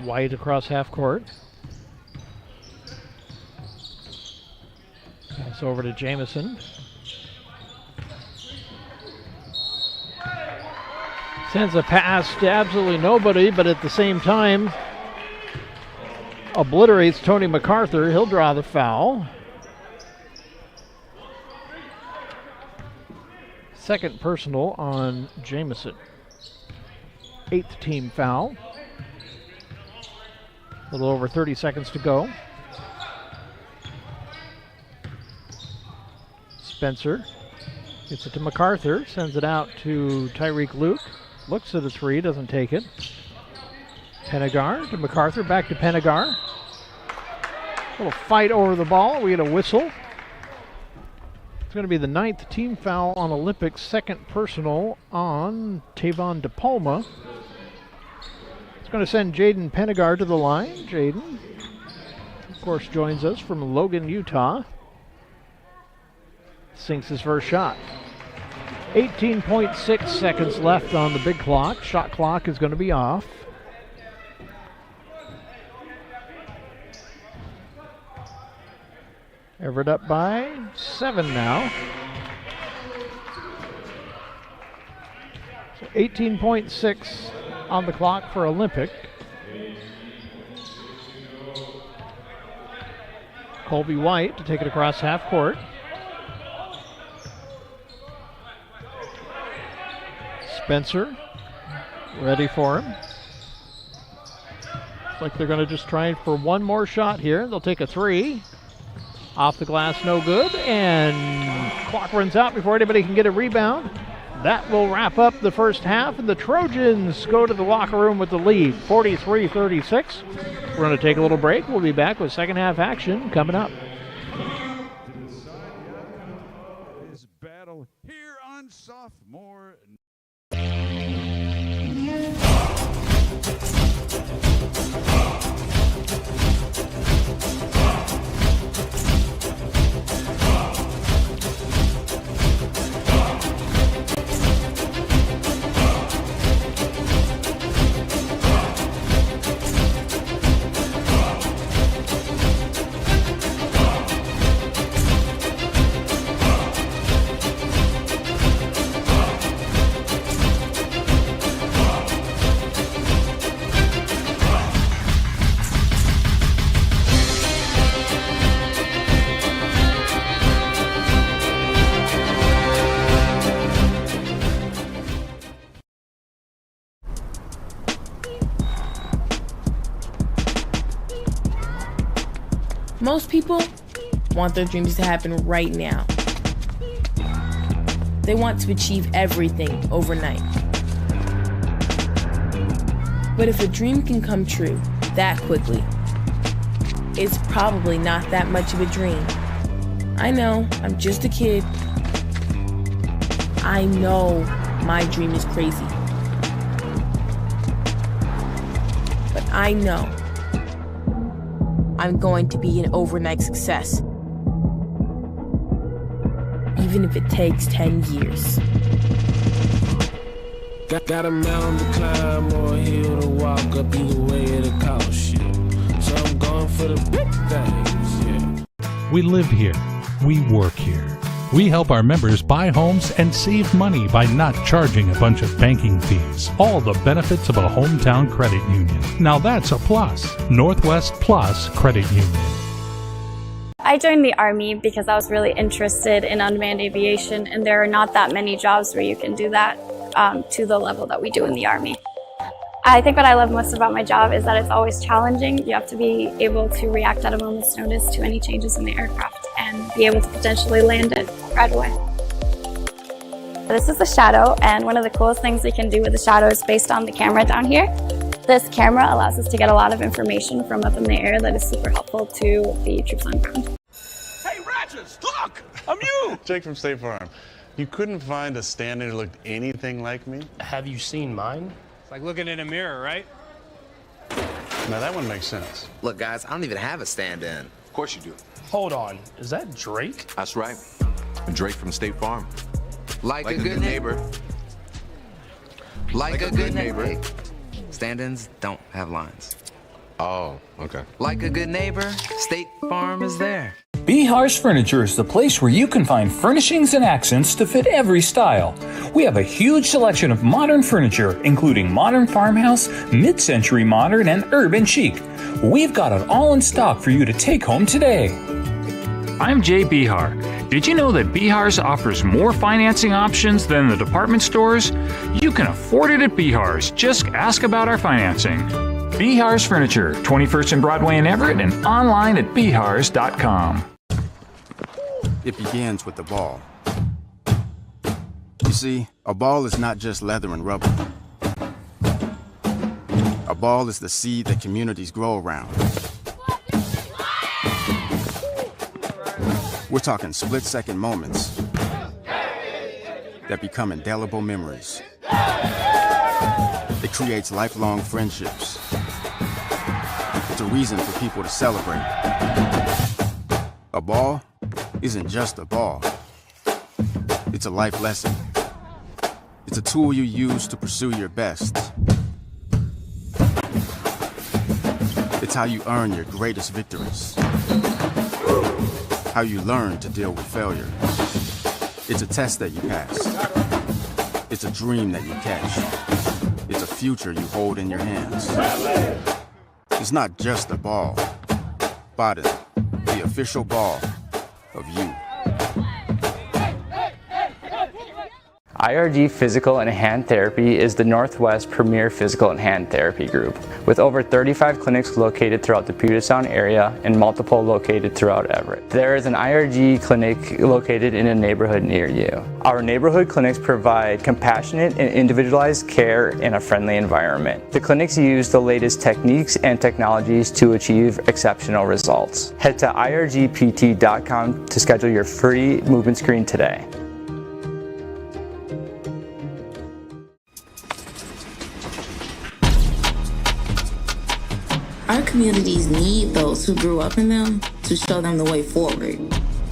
White across half court. Pass over to Jamison. Sends a pass to absolutely nobody, but at the same time obliterates Tony MacArthur. He'll draw the foul. Second personal on Jamison. 8th team foul. A little over 30 seconds to go. Spencer gets it to MacArthur, sends it out to Tyreek Luke. Looks at a three, doesn't take it. Pennegar to MacArthur, back to Pennegar. A little fight over the ball. We get a whistle. It's going to be the 9th team foul on Olympics, second personal on Tavon DePalma. It's going to send Jaden Pennegar to the line. Jaden, of course, joins us from Logan, Utah. Sinks his first shot. 18.6 seconds left on the big clock. Shot clock is going to be off. Everett up by 7 now. So 18.6 on the clock for Olympic. Colby White to take it across half court. Spencer ready for him. Looks like they're going to just try for one more shot here. They'll take a three. Off the glass, no good, and clock runs out before anybody can get a rebound. That will wrap up the first half, and the Trojans go to the locker room with the lead, 43-36. We're going to take a little break. We'll be back with second half action coming up. This battle here on Sophomore. Most people want their dreams to happen right now. They want to achieve everything overnight. But if a dream can come true that quickly, it's probably not that much of a dream. I know, I'm just a kid. I know my dream is crazy. But I know I'm going to be an overnight success. Even if it takes 10 years. Got a mountain to climb or a hill to walk up, either way it'll cost you. So I'm going for the big things, yeah. We live here. We work here. We help our members buy homes and save money by not charging a bunch of banking fees. All the benefits of a hometown credit union. Now that's a plus. Northwest Plus Credit Union. I joined the Army because I was really interested in unmanned aviation, and there are not that many jobs where you can do that to the level that we do in the Army. I think what I love most about my job is that it's always challenging. You have to be able to react at a moment's notice to any changes in the aircraft and be able to potentially land it right away. This is the Shadow, and one of the coolest things we can do with the Shadow is based on the camera down here. This camera allows us to get a lot of information from up in the air that is super helpful to the troops on ground. Hey, Ratchets, look! I'm you! Jake from State Farm. You couldn't find a stand-in who looked anything like me? Have you seen mine? It's like looking in a mirror, right? Now that one makes sense. Look, guys, I don't even have a stand-in. Of course you do. Hold on, is that Drake? That's right. Drake from State Farm. Like a good neighbor. Like a good neighbor. Stand-ins don't have lines. Oh, okay. Like a good neighbor, State Farm is there. Bihar's Furniture is the place where you can find furnishings and accents to fit every style. We have a huge selection of modern furniture, including modern farmhouse, mid-century modern, and urban chic. We've got it all in stock for you to take home today. I'm Jay Bihar. Did you know that Bihar's offers more financing options than the department stores? You can afford it at Bihar's. Just ask about our financing. Bihar's Furniture, 21st and Broadway in Everett, and online at bihars.com. It begins with the ball. You see, a ball is not just leather and rubber. A ball is the seed that communities grow around. We're talking split-second moments that become indelible memories. It creates lifelong friendships. It's a reason for people to celebrate. A ball isn't just a ball. It's a life lesson. It's a tool you use to pursue your best. It's how you earn your greatest victories. How you learn to deal with failure. It's a test that you pass. It's a dream that you catch. It's a future you hold in your hands. It's not just a ball, but the official ball of you. IRG Physical and Hand Therapy is the Northwest premier physical and hand therapy group, with over 35 clinics located throughout the Puget Sound area and multiple located throughout Everett. There is an IRG clinic located in a neighborhood near you. Our neighborhood clinics provide compassionate and individualized care in a friendly environment. The clinics use the latest techniques and technologies to achieve exceptional results. Head to irgpt.com to schedule your free movement screen today. Our communities need those who grew up in them to show them the way forward.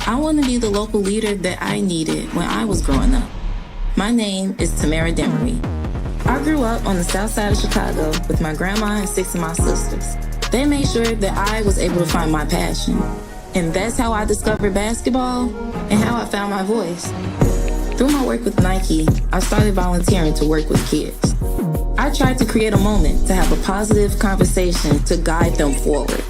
I want to be the local leader that I needed when I was growing up. My name is Tamara Demery. I grew up on the south side of Chicago with my grandma and 6 of my sisters. They made sure that I was able to find my passion. And that's how I discovered basketball and how I found my voice. Through my work with Nike, I started volunteering to work with kids. I tried to create a moment to have a positive conversation to guide them forward.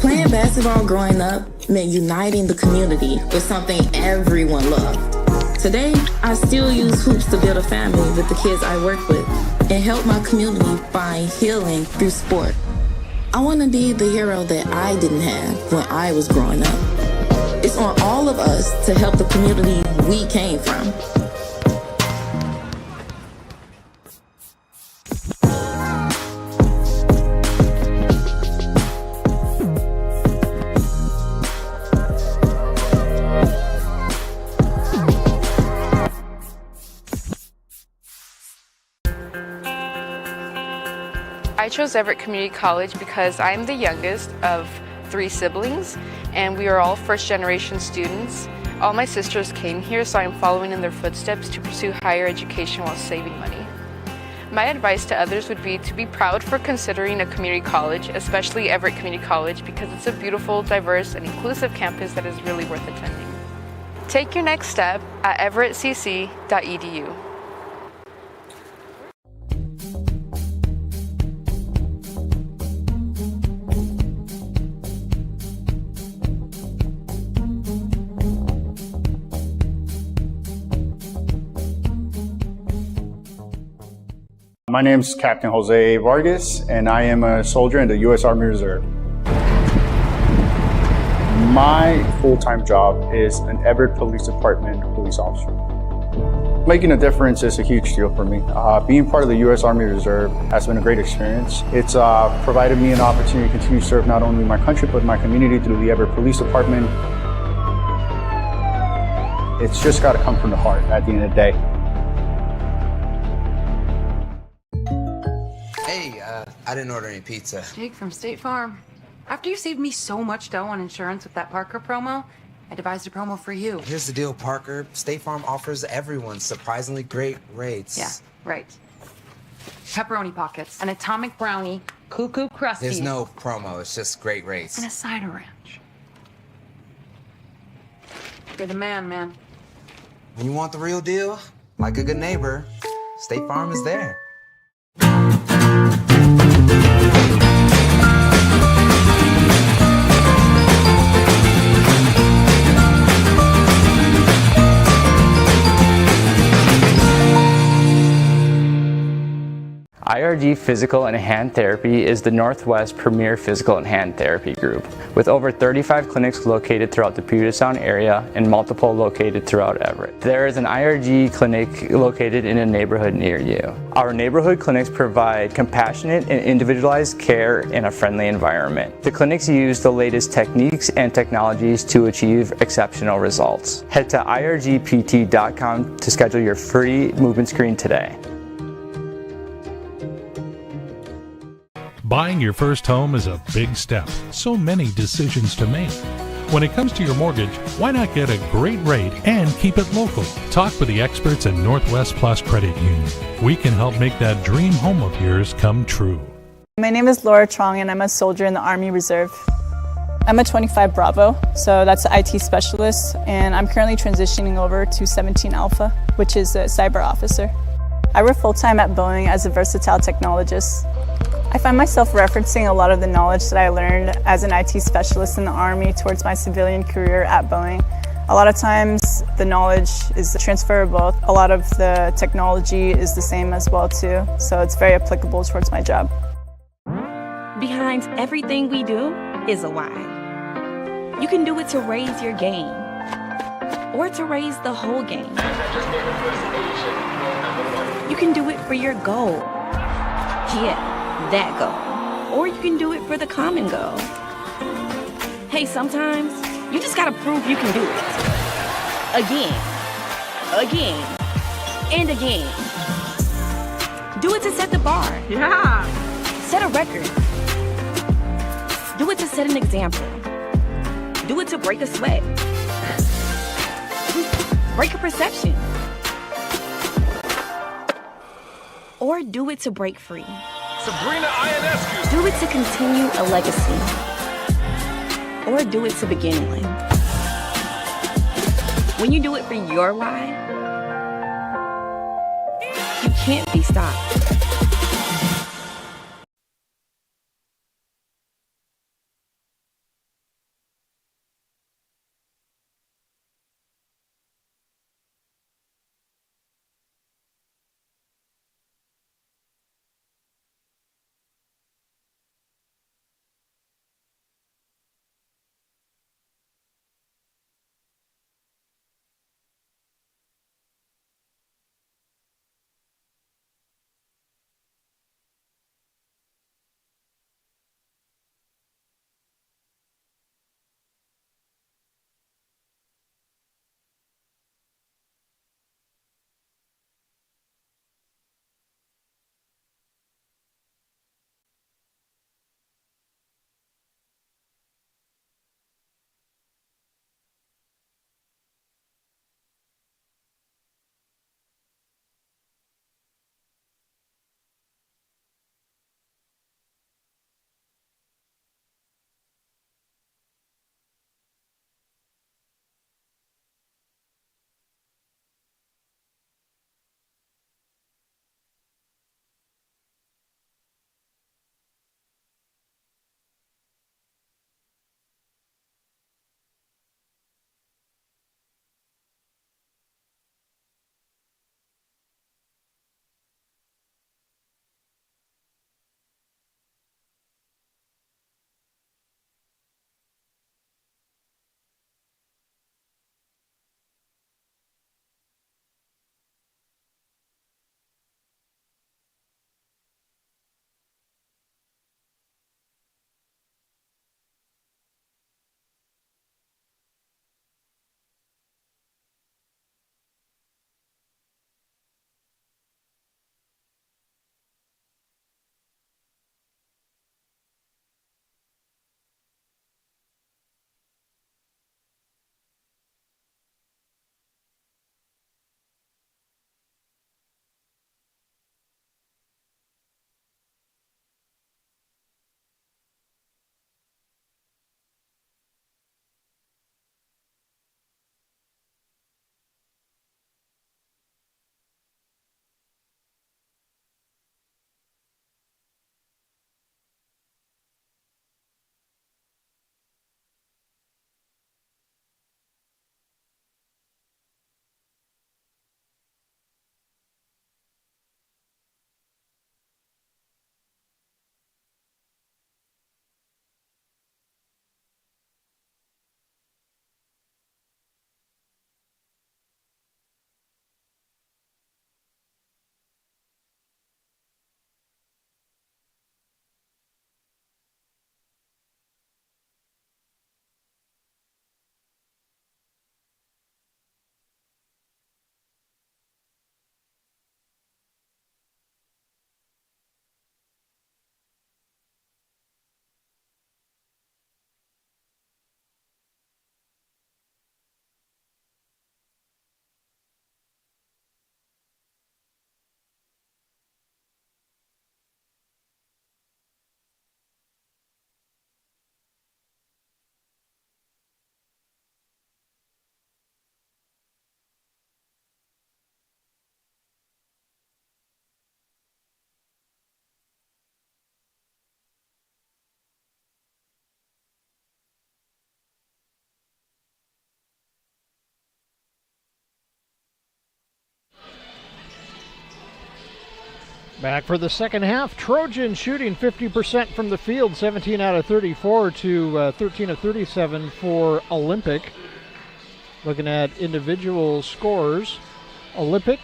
Playing basketball growing up meant uniting the community with something everyone loved. Today, I still use hoops to build a family with the kids I work with and help my community find healing through sport. I want to be the hero that I didn't have when I was growing up. It's on all of us to help the community we came from. I chose Everett Community College because I'm the youngest of 3 siblings, and we are all first-generation students. All my sisters came here, so I'm following in their footsteps to pursue higher education while saving money. My advice to others would be to be proud for considering a community college, especially Everett Community College, because it's a beautiful, diverse, and inclusive campus that is really worth attending. Take your next step at everettcc.edu. My name is Captain Jose Vargas, and I am a soldier in the U.S. Army Reserve. My full-time job is an Everett Police Department police officer. Making a difference is a huge deal for me. Being part of the U.S. Army Reserve has been a great experience. It's provided me an opportunity to continue to serve not only my country, but my community through the Everett Police Department. It's just got to come from the heart at the end of the day. Hey, I didn't order any pizza. Jake from State Farm. After you saved me so much dough on insurance with that Parker promo, I devised a promo for you. Here's the deal, Parker. State Farm offers everyone surprisingly great rates. Yeah, right. Pepperoni pockets, an atomic brownie, cuckoo crusty. There's no promo, it's just great rates. And a cider ranch. You're the man. When you want the real deal, like a good neighbor, State Farm is there. IRG Physical and Hand Therapy is the Northwest premier physical and hand therapy group, with over 35 clinics located throughout the Puget Sound area and multiple located throughout Everett. There is an IRG clinic located in a neighborhood near you. Our neighborhood clinics provide compassionate and individualized care in a friendly environment. The clinics use the latest techniques and technologies to achieve exceptional results. Head to irgpt.com to schedule your free movement screen today. Buying your first home is a big step, so many decisions to make. When it comes to your mortgage, why not get a great rate and keep it local? Talk with the experts at Northwest Plus Credit Union. We can help make that dream home of yours come true. My name is Laura Trong and I'm a soldier in the Army Reserve. I'm a 25 Bravo, so that's an IT specialist, and I'm currently transitioning over to 17 Alpha, which is a cyber officer. I work full-time at Boeing as a versatile technologist. I find myself referencing a lot of the knowledge that I learned as an IT specialist in the Army towards my civilian career at Boeing. A lot of times the knowledge is transferable. A lot of the technology is the same as well too, so it's very applicable towards my job. Behind everything we do is a why. You can do it to raise your game or to raise the whole game. You can do it for your goal. Yeah. That goal. Or you can do it for the common goal. Hey, sometimes you just gotta prove you can do it. Again, and again. Do it to set the bar. Yeah. Set a record. Do it to set an example. Do it to break a sweat. Break a perception. Or do it to break free. Sabrina Ionescu. Do it to continue a legacy. Or do it to begin one. When you do it for your why, you can't be stopped. Back for the second half. Trojans shooting 50% from the field, 17 out of 34 to 13 of 37 for Olympic. Looking at individual scores, Olympic,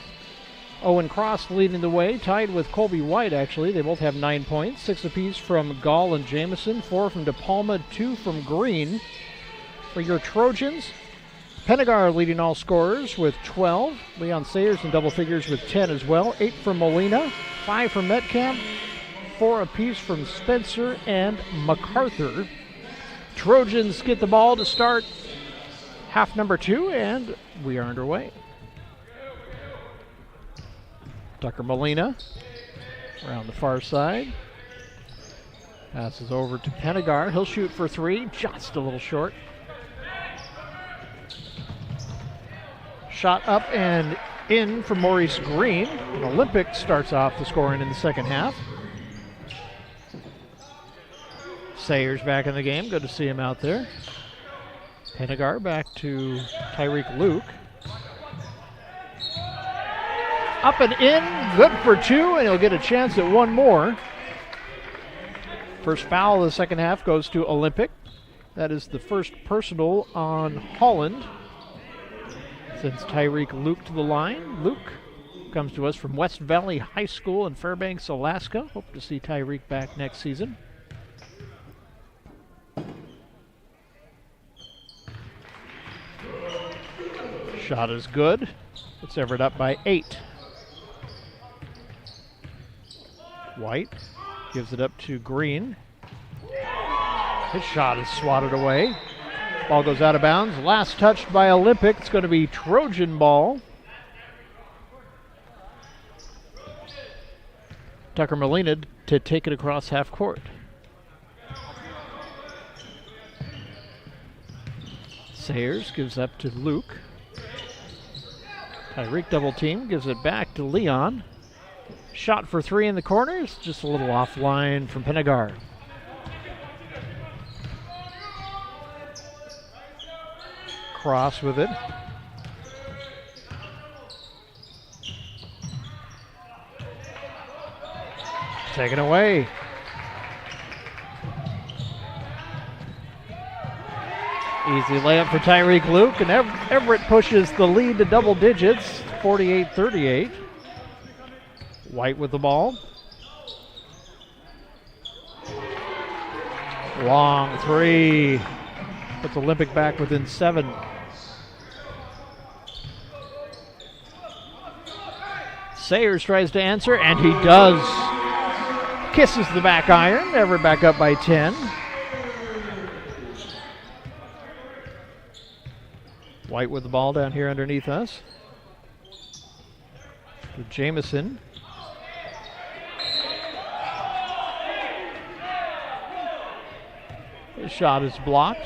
Owen Cross leading the way, tied with Colby White, actually. They both have 9 points, 6 apiece from Gall and Jamison, 4 from DePalma, 2 from Green. For your Trojans, Pennegar leading all scorers with 12. Leon Sayers in double figures with 10 as well. 8 from Molina, 5 from Metcalf, 4 apiece from Spencer and MacArthur. Trojans get the ball to start half number 2, and we are underway. Tucker Molina around the far side. Passes over to Pennegar. He'll shoot for 3, just a little short. Shot up and in for Maurice Green. And Olympic starts off the scoring in the second half. Sayers back in the game. Good to see him out there. Pennegar back to Tyreek Luke. Up and in, good for 2, and he'll get a chance at 1 more. First foul of the second half goes to Olympic. That is the first personal on Holland. Sends Tyreek Luke to the line. Luke comes to us from West Valley High School in Fairbanks, Alaska. Hope to see Tyreek back next season. Shot is good. It's Everett up by 8. White gives it up to Green. His shot is swatted away. Ball goes out of bounds. Last touched by Olympic. It's going to be Trojan ball. Tucker Molina to take it across half court. Sayers gives up to Luke. Tyreek double team, gives it back to Leon. Shot for 3 in the corners, just a little offline from Pennegar. Cross with it. Taken away. Easy layup for Tyreek Luke, and Everett pushes the lead to double digits, 48-38. White with the ball. Long 3. Puts Olympic back within 7. Sayers tries to answer, and he does. Kisses the back iron. Everett back up by 10. White with the ball down here underneath us. To Jamison. His shot is blocked.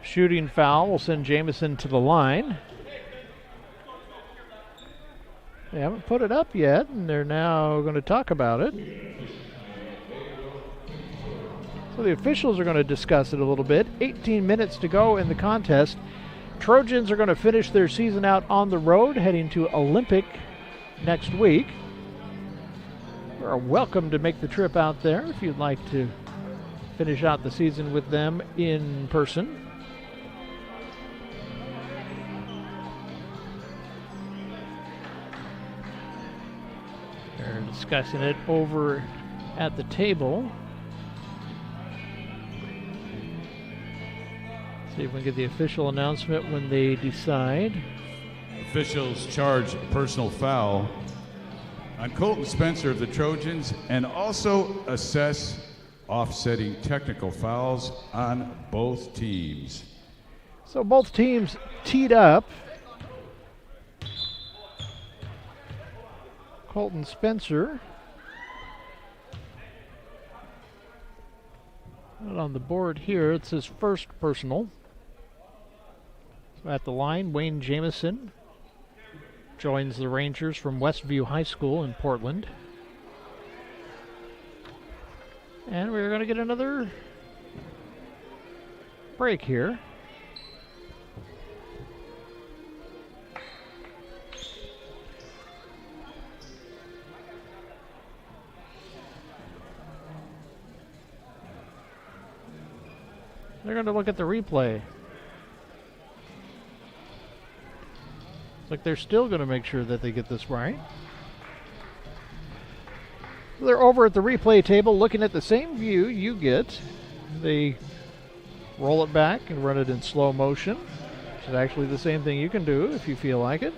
Shooting foul will send Jamison to the line. They haven't put it up yet, and they're now going to talk about it. So the officials are going to discuss it a little bit. 18 minutes to go in the contest. Trojans are going to finish their season out on the road, heading to Olympic next week. You are welcome to make the trip out there if you'd like to finish out the season with them in person. They're discussing it over at the table. See if we can get the official announcement when they decide. Officials charge a personal foul on Colton Spencer of the Trojans and also assess offsetting technical fouls on both teams. So both teams teed up. Colton Spencer. Not on the board here, it's his first personal. So at the line, Wayne Jamison joins the Rangers from Westview High School in Portland. And we're going to get another break here. They're going to look at the replay. It's like they're still going to make sure that they get this right. They're over at the replay table looking at the same view you get. They roll it back and run it in slow motion. Which is actually the same thing you can do if you feel like it.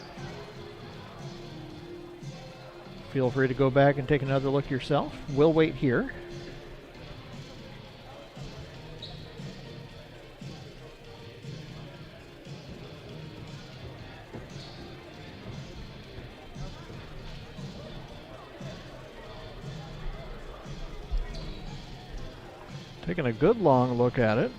Feel free to go back and take another look yourself. We'll wait here. Taking a good long look at it.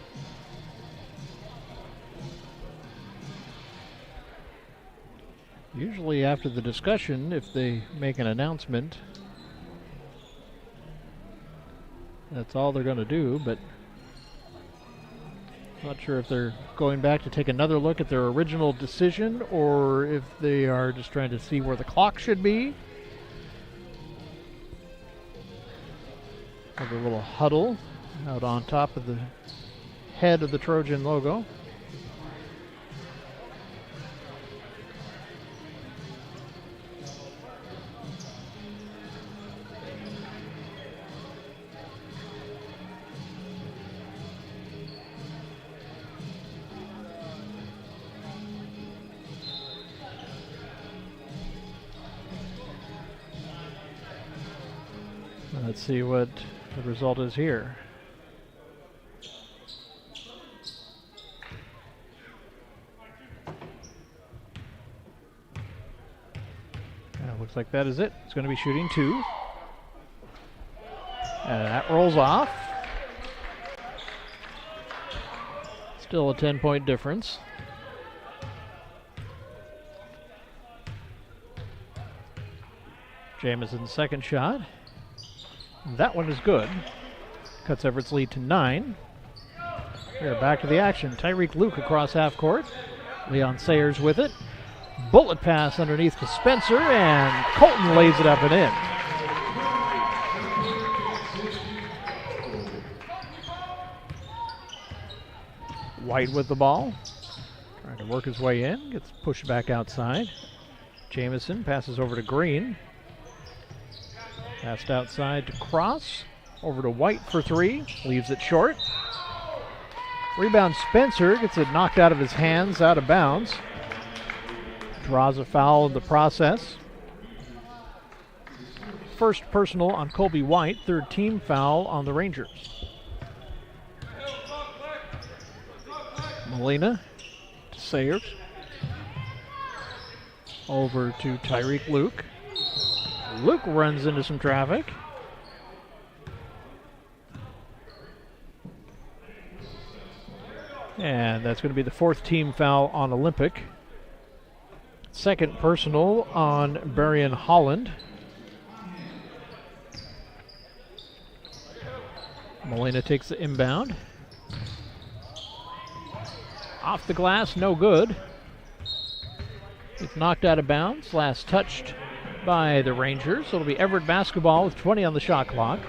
Usually after the discussion, if they make an announcement, that's all they're going to do, but not sure if they're going back to take another look at their original decision or if they are just trying to see where the clock should be. Have a little huddle out on top of the head of the Trojan logo. Let's see what the result is here. Looks like that is it. It's going to be shooting 2. And that rolls off. Still a 10-point difference. Jamison's second shot. That one is good. Cuts Everett's lead to 9. We're back to the action. Tyreek Luke across half court. Leon Sayers with it. Bullet pass underneath to Spencer, and Colton lays it up and in. White with the ball. Trying to work his way in. Gets pushed back outside. Jamison passes over to Green. Passed outside to Cross. Over to White for 3. Leaves it short. Rebound Spencer. Gets it knocked out of his hands, out of bounds. Draws a foul in the process. First personal on Colby White. Third team foul on the Rangers. Molina to Sayers. Over to Tyreek Luke. Luke runs into some traffic. And that's going to be the 4th team foul on Olympic. Second personal on Barian Holland. Molina takes the inbound. Off the glass, no good. It's knocked out of bounds. Last touched by the Rangers. It'll be Everett basketball with 20 on the shot clock.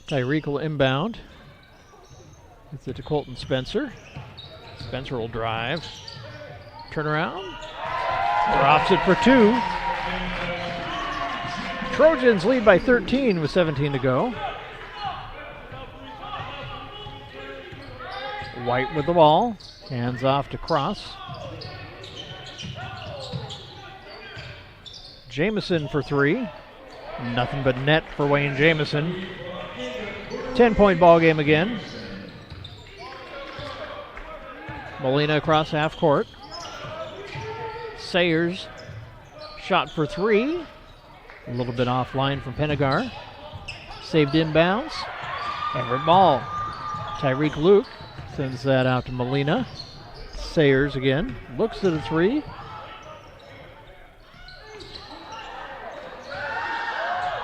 Tyreek will inbound. It's it to Colton Spencer. Spencer will drive. Turn around. Drops it for 2. Trojans lead by 13 with 17 to go. White with the ball. Hands off to Cross. Jamison for 3. Nothing but net for Wayne Jamison. 10-point ball game again. Molina across half court. Sayers shot for 3. A little bit offline from Penagar. Saved inbounds. Everett ball. Tyreek Luke sends that out to Molina. Sayers again. Looks at a 3.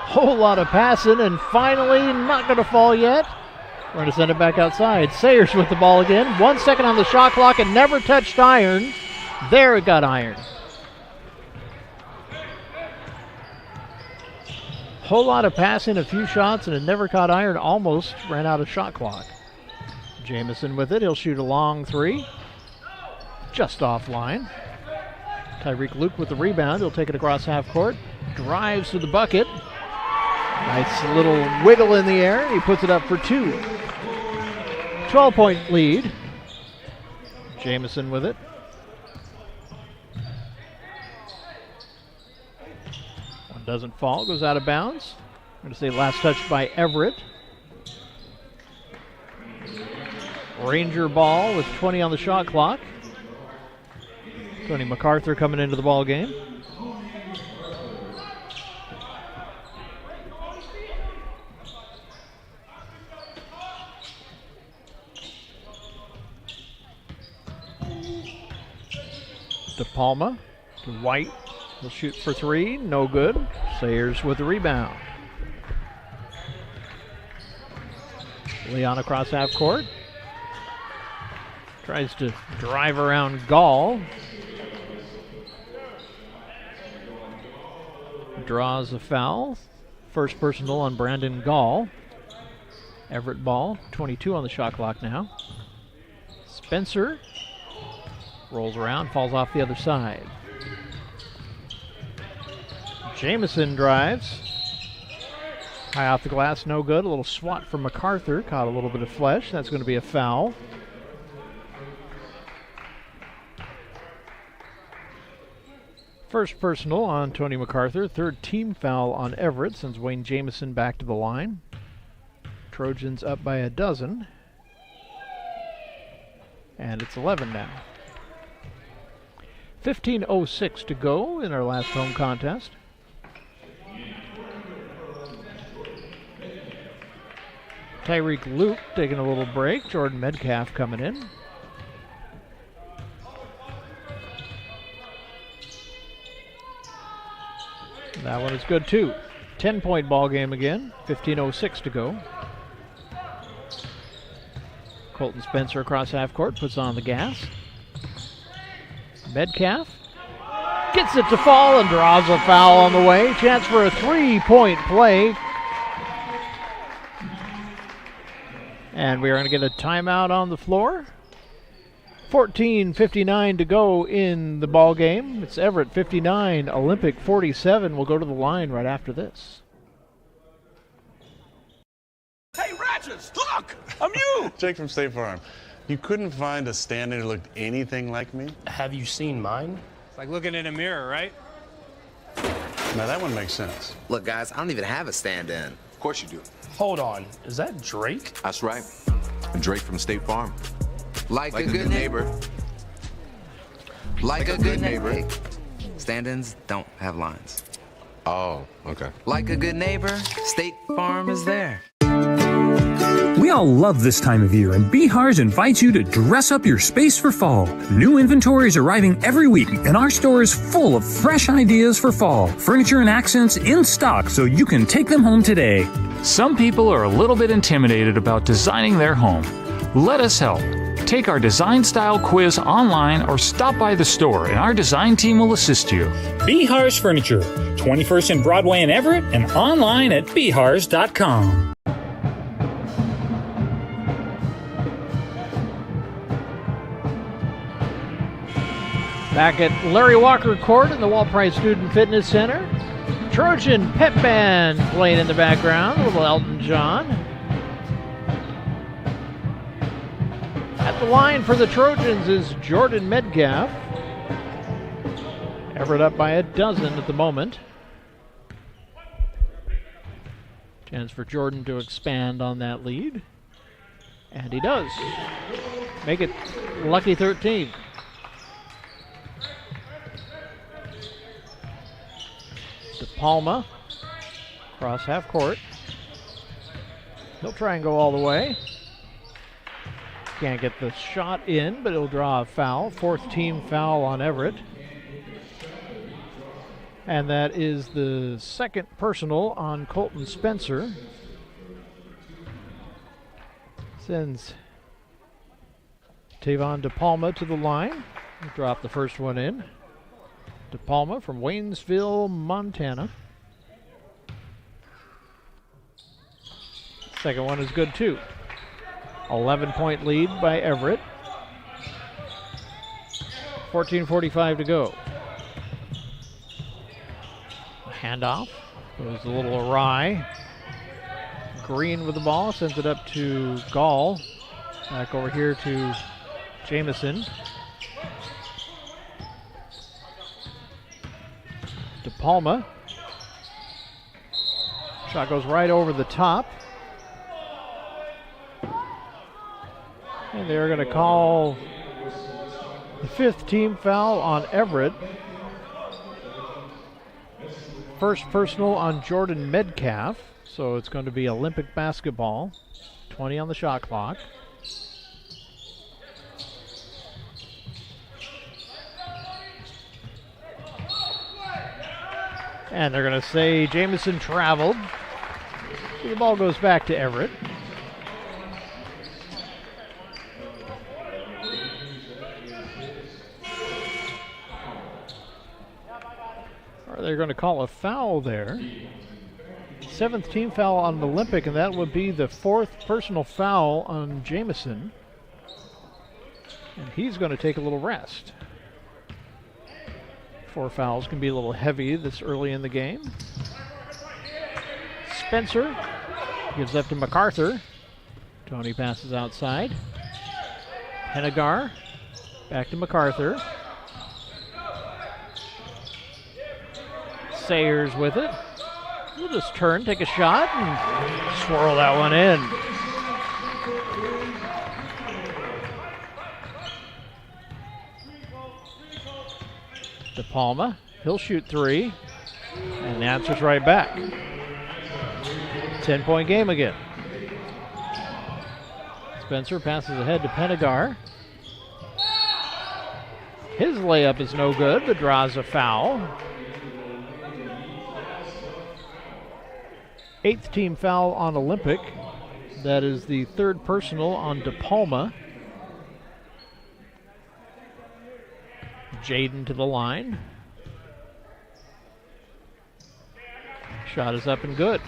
Whole lot of passing, and finally not going to fall yet. We're going to send it back outside. Sayers with the ball again. 1 second on the shot clock and never touched iron. There it got iron. Whole lot of passing, a few shots, and it never caught iron. Almost ran out of shot clock. Jamison with it. He'll shoot a long three. Just offline. Tyreek Luke with the rebound. He'll take it across half court. Drives to the bucket. Nice little wiggle in the air. He puts it up for two. 12-point lead. Jamison with it. One doesn't fall. Goes out of bounds. I'm going to say last touch by Everett. Ranger ball with 20 on the shot clock. Tony MacArthur coming into the ball game. De Palma to White. He'll shoot for three. No good. Sayers with the rebound. Leon across half court. Tries to drive around Gall. Draws a foul. First personal on Brandon Gall. Everett ball. 22 on the shot clock now. Spencer rolls around, falls off the other side. Jamison drives. High off the glass, no good. A little swat from MacArthur. Caught a little bit of flesh. That's going to be a foul. First personal on Tony MacArthur. Third team foul on Everett. Sends Wayne Jamison back to the line. Trojans up by a dozen. And it's 11 now. 15:06 to go in our last home contest. Tyreek Luke taking a little break. Jordan Metcalf coming in. That one is good too. 10-point ball game again. 15:06 to go. Colton Spencer across half court, puts on the gas. Metcalf gets it to fall and draws a foul on the way. Chance for a three-point play. And we are going to get a timeout on the floor. 14:59 to go in the ball game. It's Everett 59, Olympic 47. We'll go to the line right after this. Hey, Ratchets, look! I'm you! Jake from State Farm. You couldn't find a stand-in who looked anything like me? Have you seen mine? It's like looking in a mirror, right? Now that one makes sense. Look, guys, I don't even have a stand-in. Of course you do. Hold on. Is that Drake? That's right. Drake from State Farm. Like a good neighbor. Like a good neighbor. Stand-ins don't have lines. Oh, okay. Like a good neighbor, State Farm is there. We all love this time of year, and Bihar's invites you to dress up your space for fall. New inventory is arriving every week, and our store is full of fresh ideas for fall. Furniture and accents in stock, so you can take them home today. Some people are a little bit intimidated about designing their home. Let us help. Take our design style quiz online or stop by the store, and our design team will assist you. Bihar's Furniture, 21st and Broadway in Everett, and online at bihars.com. Back at Larry Walker Court in the Walt Price Student Fitness Center. Trojan Pep Band playing in the background, a little Elton John. At the line for the Trojans is Jordan Metcalf. Everett up by a dozen at the moment. Chance for Jordan to expand on that lead. And he does. Make it lucky 13. De Palma, across half court. He'll try and go all the way. Can't get the shot in, but he'll draw a foul. Fourth team foul on Everett. And that is the second personal on Colton Spencer. Sends Tavon De Palma to the line. He'll drop the first one in. De Palma from Waynesville, Montana. Second one is good too. 11-point lead by Everett. 14:45 to go. Handoff goes a little awry. Green with the ball, sends it up to Gall. Back over here to Jamison. De Palma. Shot goes right over the top. And they're going to call the 5th team foul on Everett. First personal on Jordan Metcalf. So it's going to be Olympic basketball. 20 on the shot clock. And they're going to say Jamison traveled. So the ball goes back to Everett. Or they're going to call a foul there. 7th team foul on Olympic, and that would be the 4th personal foul on Jamison. And he's going to take a little rest. 4 fouls can be a little heavy this early in the game. Spencer gives up to MacArthur. Tony passes outside. Hennigar back to MacArthur. Sayers with it. We'll just turn, take a shot, and swirl that one in. De Palma, he'll shoot 3, and the answer's right back. 10-point game again. Spencer passes ahead to Pennegar. His layup is no good, but draws a foul. 8th team foul on Olympic. That is the 3rd personal on De Palma. Jaden to the line. Shot is up and good.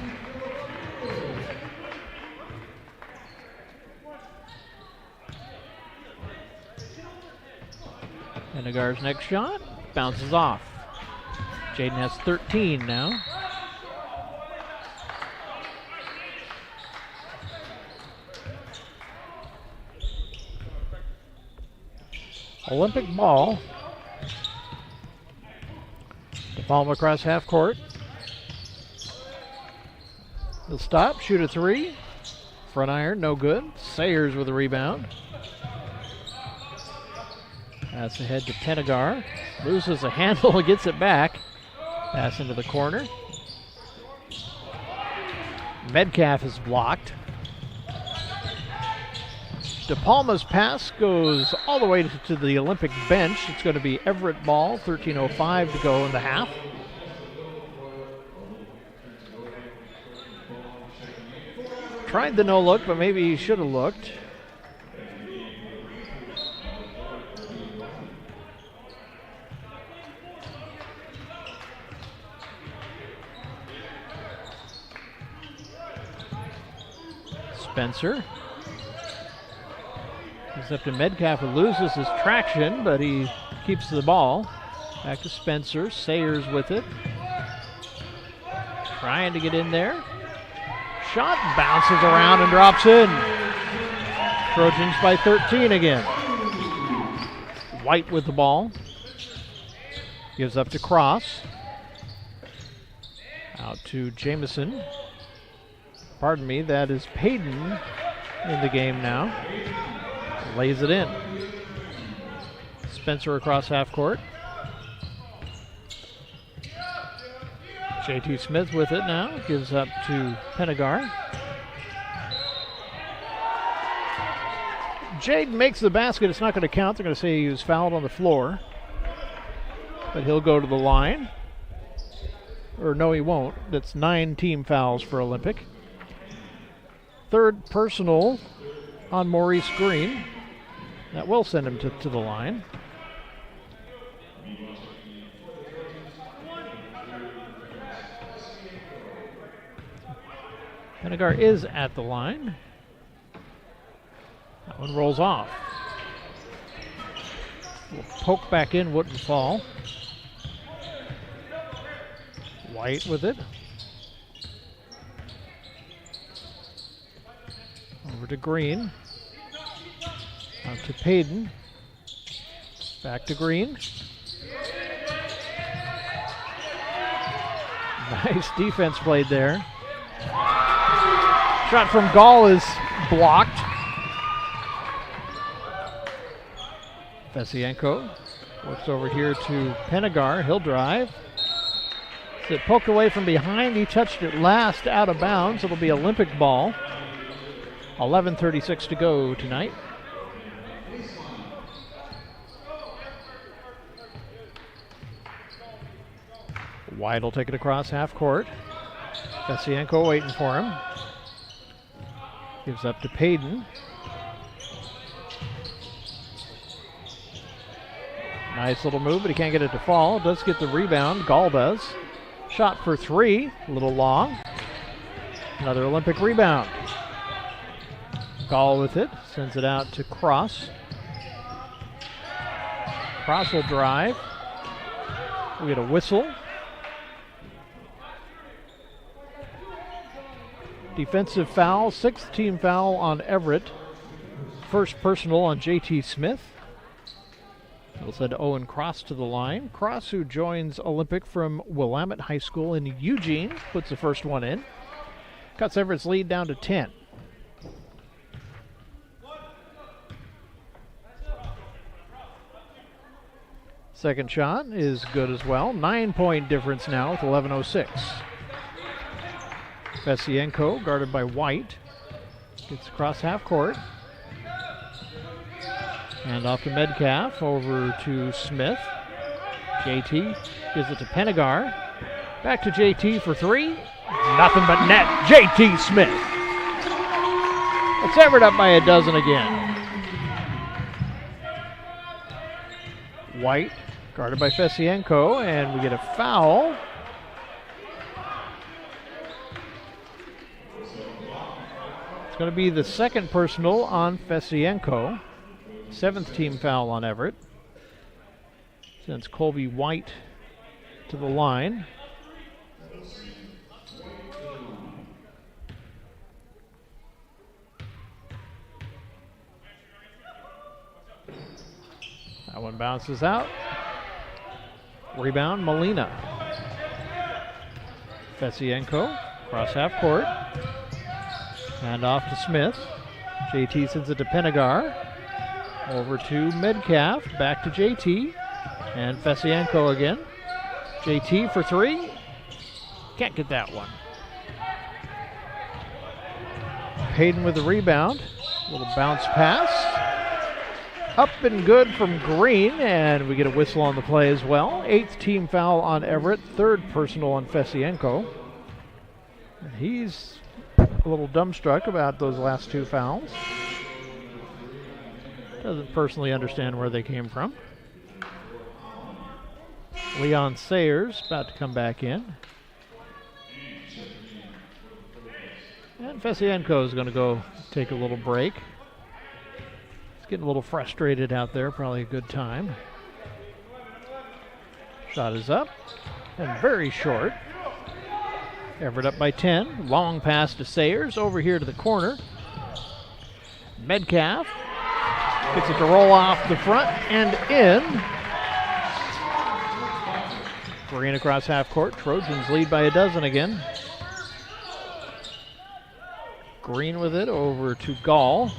Hennigar's next shot bounces off. Jaden has 13 now. Olympic ball. De Palma across half court. He'll stop, shoot a 3. Front iron, no good. Sayers with a rebound. Pass ahead to Pennegar. Loses a handle, gets it back. Pass into the corner. Metcalf is blocked. De Palma's pass goes all the way to the Olympic bench. It's going to be Everett ball, 13:05 to go in the half. Tried the no look, but maybe he should have looked. Spencer. He's up to Metcalf, who loses his traction, but he keeps the ball. Back to Spencer. Sayers with it. Trying to get in there. Shot bounces around and drops in. Trojans by 13 again. White with the ball. Gives up to Cross. Out to Jamison. Pardon me, that is Payton in the game now. Lays it in. Spencer across half court. J.T. Smith with it now. Gives up to Pennegar. Jade makes the basket. It's not going to count. They're going to say he was fouled on the floor. But he'll go to the line. Or no, he won't. That's 9 team fouls for Olympic. 3rd personal on Maurice Green. That will send him to the line. Penegar is at the line. That one rolls off. We'll poke back in, wouldn't fall. White with it. Over to Green. Out to Payton. Back to Green. Nice defense played there. Shot from Gall is blocked. Fesienko works over here to Penegar. He'll drive. So it poked away from behind. He touched it last out of bounds. It'll be Olympic ball. 11:36 to go tonight. White will take it across half court. Fesienko waiting for him. Gives up to Payton. Nice little move, but he can't get it to fall. Does get the rebound. Gall does. Shot for three. A little long. Another Olympic rebound. Gall with it. Sends it out to Cross. Cross will drive. We get a whistle. Defensive foul. Sixth team foul on Everett. First personal on JT Smith. It'll send Owen Cross to the line. Cross, who joins Olympic from Willamette High School in Eugene, puts the first one in. Cuts Everett's lead down to 10. Second shot is good as well. 9-point difference now with 11:06. Fesienko, guarded by White, gets across half court. And off to Metcalf, over to Smith. JT gives it to Penegar. Back to JT for three. Nothing but net. JT Smith. It's Everett up by a dozen again. White, guarded by Fesienko, and we get a foul. It's going to be the second personal on Fesienko. Seventh team foul on Everett. Sends Colby White to the line. That one bounces out. Rebound, Molina. Fesienko, cross half court. And off to Smith. JT sends it to Penegar. Over to Metcalf, back to JT, and Fesienko again. JT for three. Can't get that one. Payton with the rebound. Little bounce pass. Up and good from Green, and we get a whistle on the play as well. Eighth team foul on Everett, third personal on Fesienko. He's a little dumbstruck about those last two fouls. Doesn't personally understand where they came from. Leon Sayers about to come back in. And Fesienko is going to go take a little break. He's getting a little frustrated out there, probably a good time. Shot is up and very short. Everett up by 10. Long pass to Sayers over here to the corner. Metcalf gets it to roll off the front and in. Green across half court. Trojans lead by a dozen again. Green with it over to Gall.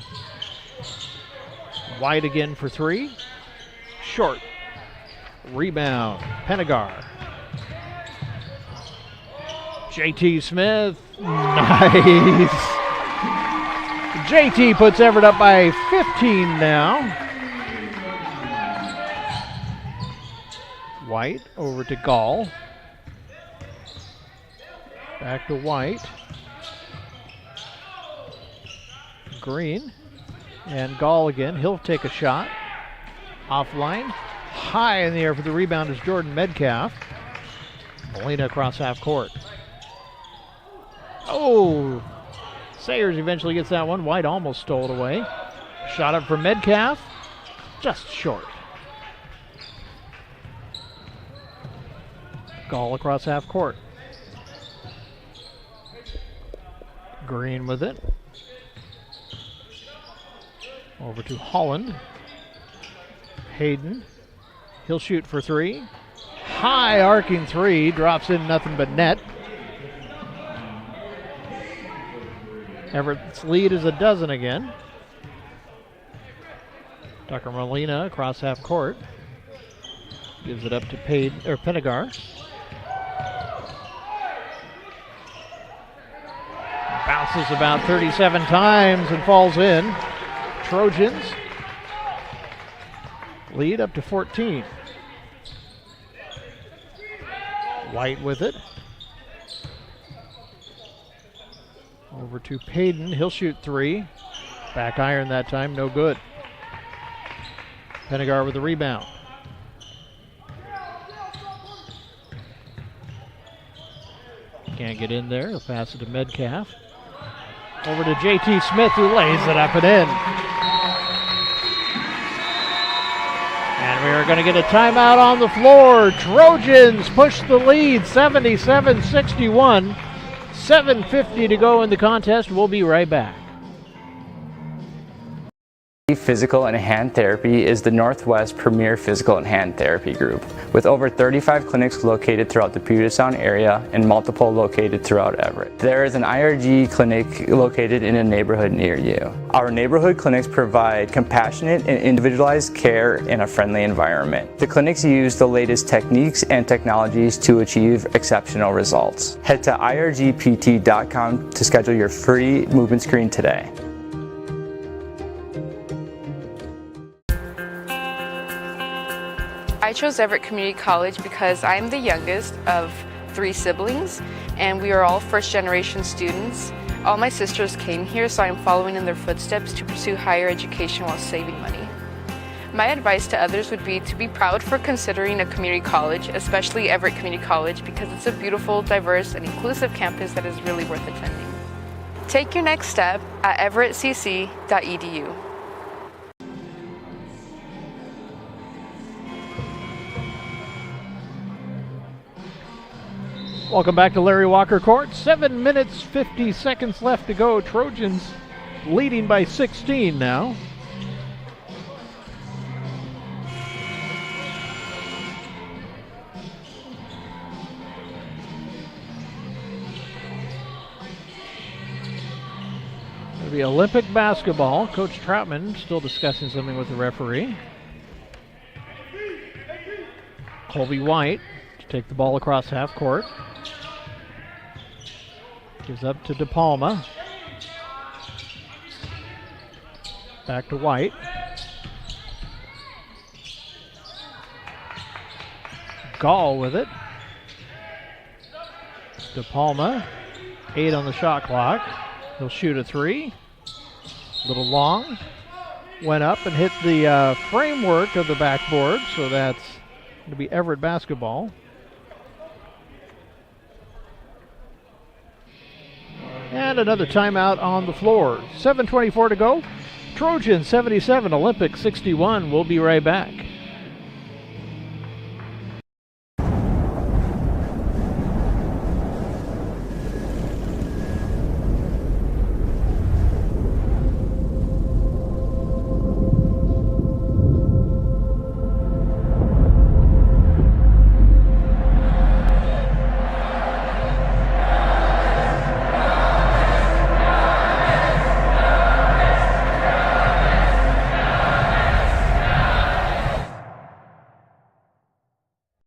White again for three. Short. Rebound. Penegar. JT Smith. Nice. JT puts Everett up by 15 now. White over to Gall. Back to White. Green. And Gall again. He'll take a shot. Offline. High in the air for the rebound is Jordan Metcalf. Molina across half court. Oh, Sayers eventually gets that one. White almost stole it away. Shot up for Metcalf. Just short. Gall across half court. Green with it. Over to Holland. Hayden. He'll shoot for three. High arcing three. Drops in nothing but net. Everett's lead is a dozen again. Tucker Molina across half court. Gives it up to Pennegar. Bounces about 37 times and falls in. Trojans lead up to 14. White with it. Over to Payton. He'll shoot three. Back iron that time, no good. Pennegar with the rebound. Can't get in there. He'll pass it to Metcalf. Over to J.T. Smith, who lays it up and in. And we are going to get a timeout on the floor. Trojans push the lead, 77-61. 7:50 to go in the contest. We'll be right back. Physical and Hand Therapy is the Northwest premier physical and hand therapy group, with over 35 clinics located throughout the Puget Sound area and multiple located throughout Everett. There is an IRG clinic located in a neighborhood near you. Our neighborhood clinics provide compassionate and individualized care in a friendly environment. The clinics use the latest techniques and technologies to achieve exceptional results. Head to irgpt.com to schedule your free movement screen today. I chose Everett Community College because I'm the youngest of 3 siblings, and we are all first-generation students. All my sisters came here, so I'm following in their footsteps to pursue higher education while saving money. My advice to others would be to be proud for considering a community college, especially Everett Community College, because it's a beautiful, diverse, and inclusive campus that is really worth attending. Take your next step at everettcc.edu. Welcome back to Larry Walker Court. 7 minutes, 50 seconds left to go. Trojans leading by 16 now. It'll be Olympic basketball. Coach Troutman still discussing something with the referee. Colby White to take the ball across half court. Gives up to DePalma. Back to White. Gall with it. DePalma. 8 on the shot clock. He'll shoot a 3. A little long. Went up and hit the framework of the backboard, so that's going to be Everett basketball. And another timeout on the floor. 7:24 to go. Trojans 77, Olympic 61. We'll be right back.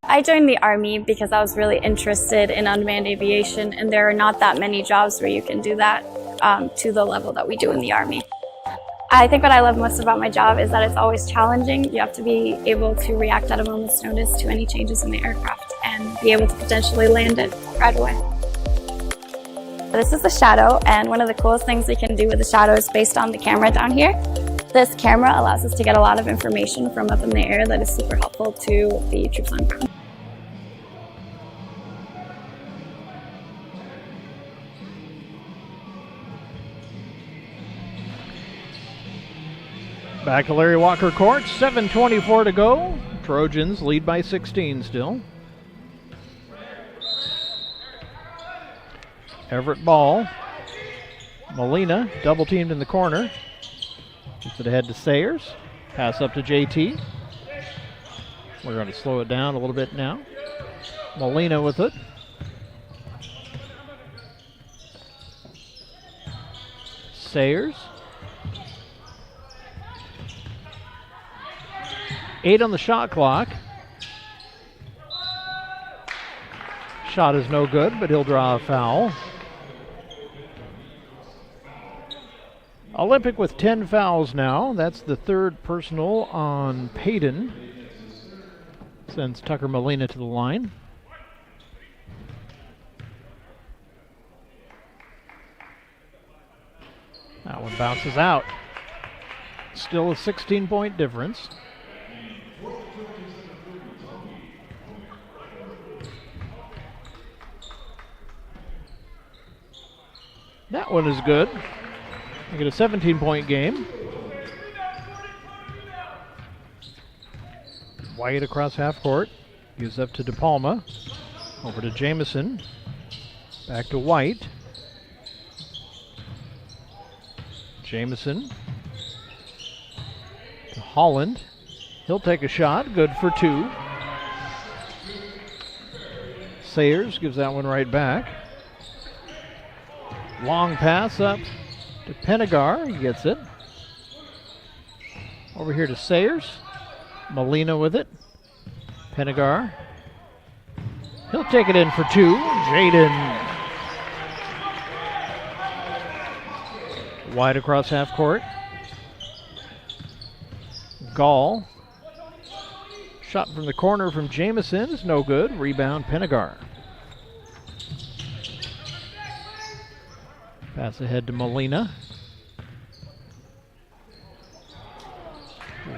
I joined the Army because I was really interested in unmanned aviation, and there are not that many jobs where you can do that to the level that we do in the Army. I think what I love most about my job is that it's always challenging. You have to be able to react at a moment's notice to any changes in the aircraft and be able to potentially land it right away. This is the Shadow, and one of the coolest things we can do with the Shadow is based on the camera down here. This camera allows us to get a lot of information from up in the air that is super helpful to the troops on ground. Back to Larry Walker Court, 7:24 to go. Trojans lead by 16 still. Everett ball. Molina double teamed in the corner. Gets it ahead to Sayers. Pass up to JT. We're going to slow it down a little bit now. Molina with it. Sayers. 8 on the shot clock. Shot is no good, but he'll draw a foul. Olympic with 10 fouls now. That's the third personal on Payton. Sends Tucker Molina to the line. That one bounces out. Still a 16-point difference. That one is good. We get a 17-point game. White across half court. Gives up to DePalma. Over to Jamison. Back to White. Jamison. To Holland. He'll take a shot. Good for 2. Sayers gives that one right back. Long pass up to Penagar. He gets it. Over here to Sayers. Molina with it. Penagar. He'll take it in for 2. Jaden. Wide across half court. Gall. Shot from the corner from Jamison is no good. Rebound Penagar. Pass ahead to Molina.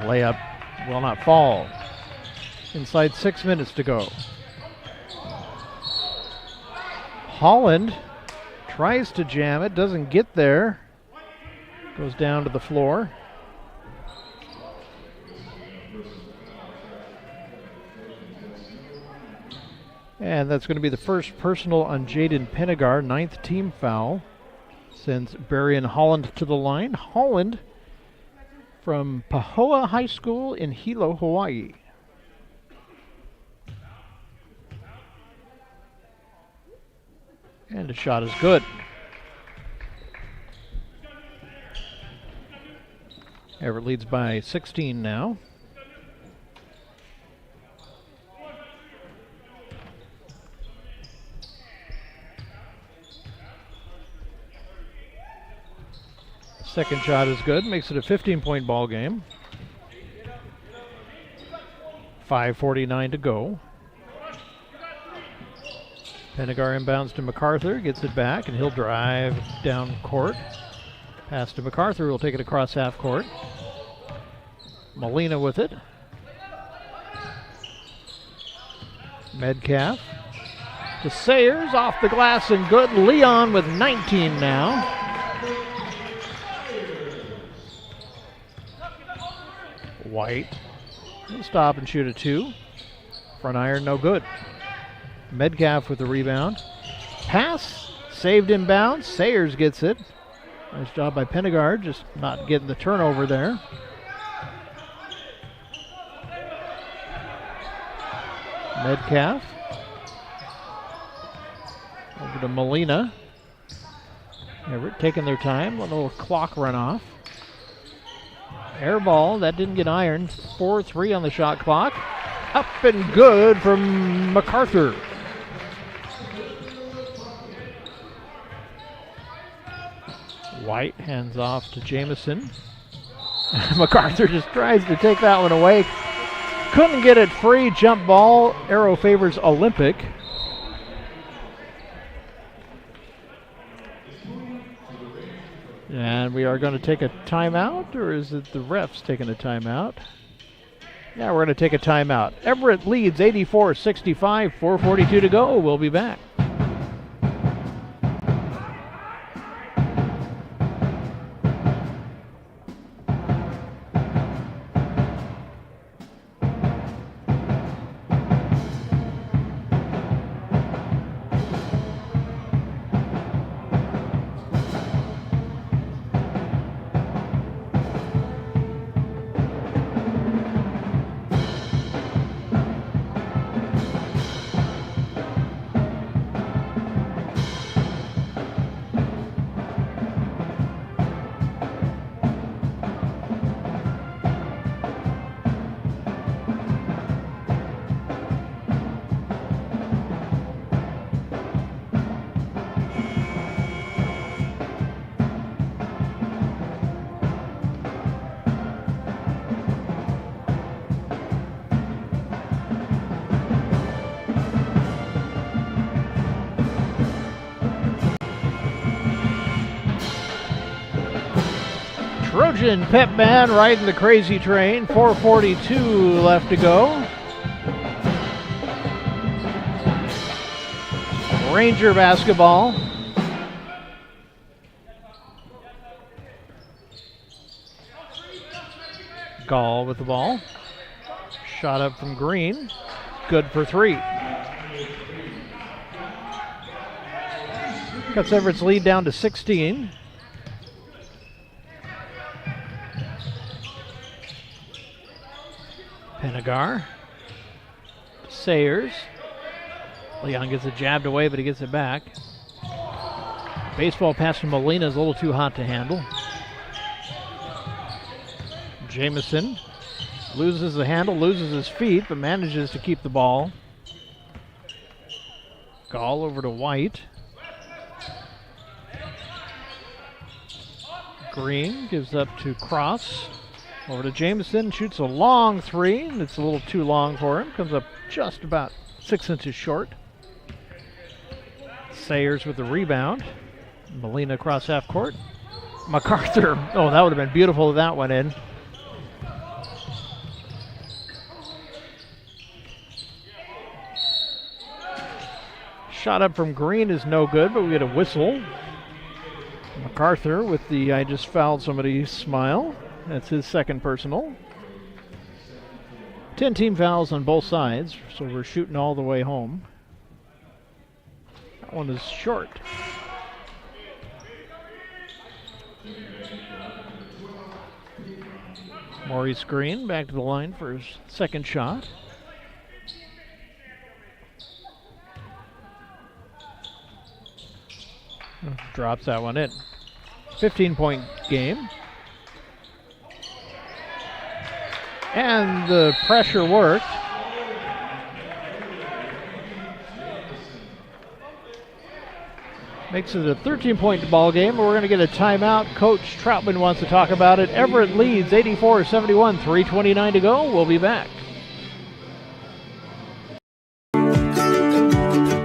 Layup will not fall. Inside 6 minutes to go. Holland tries to jam it, doesn't get there. Goes down to the floor. And that's going to be the first personal on Jaden Penagar, 9th team foul. Sends Barry and Holland to the line. Holland from Pahoa High School in Hilo, Hawaii. And the shot is good. Everett leads by 16 now. Second shot is good, makes it a 15-point ball game. 5:49 to go. Penagar inbounds to MacArthur, gets it back, and he'll drive down court. Pass to MacArthur, who'll take it across half court. Molina with it. Metcalf to Sayers, off the glass and good. Leon with 19 now. White. He'll stop and shoot a 2. Front iron, no good. Metcalf with the rebound. Pass, saved inbounds. Sayers gets it. Nice job by Penagar, just not getting the turnover there. Metcalf. Over to Molina. Everett taking their time, letting a little clock run off. Air ball, that didn't get ironed. 4-3 on the shot clock. Up and good from MacArthur. White hands off to Jamison. MacArthur just tries to take that one away. Couldn't get it free. Jump ball. Arrow favors Olympic. And we are going to take a timeout, or is it the refs taking a timeout? Yeah, we're going to take a timeout. Everett leads 84-65, 4:42 to go. We'll be back. Trojan pep band riding the crazy train. 4:42 left to go. Ranger basketball. Gall with the ball. Shot up from Green. Good for 3. Cuts Everett's lead down to 16. Penagar. Sayers. Leon gets it jabbed away, but he gets it back. Baseball pass from Molina is a little too hot to handle. Jamison loses the handle, loses his feet, but manages to keep the ball. Gall over to White. Green gives up to Cross. Over to Jamison, shoots a long 3, and it's a little too long for him. Comes up just about 6 inches short. Sayers with the rebound. Molina across half court. MacArthur, oh, that would have been beautiful if that went in. Shot up from Green is no good, but we get a whistle. MacArthur with the I just fouled somebody smile. That's his second personal. 10 team fouls on both sides, so we're shooting all the way home. That one is short. Maurice Green back to the line for his second shot. Drops that one in. 15-point game. And the pressure worked. Makes it a 13-point ball game, but we're going to get a timeout. Coach Troutman wants to talk about it. Everett leads 84-71, 3:29 to go. We'll be back.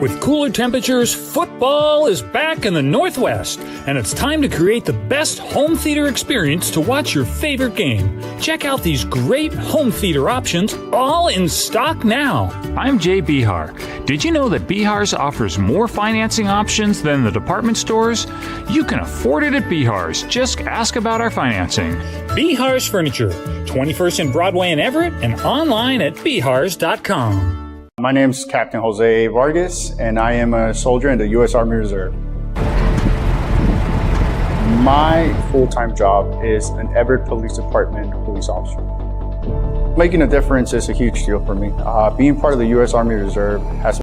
With cooler temperatures, football is back in the Northwest, and it's time to create the best home theater experience to watch your favorite game. Check out these great home theater options, all in stock now. I'm Jay Bihar. Did you know that Bihar's offers more financing options than the department stores? You can afford it at Bihar's. Just ask about our financing. Bihar's Furniture, 21st and Broadway in Everett, and online at bihars.com. My name's Captain Jose Vargas, and I am a soldier in the U.S. Army Reserve. My full-time job is an Everett Police Department police officer. Making a difference is a huge deal for me. Being part of the U.S. Army Reserve has...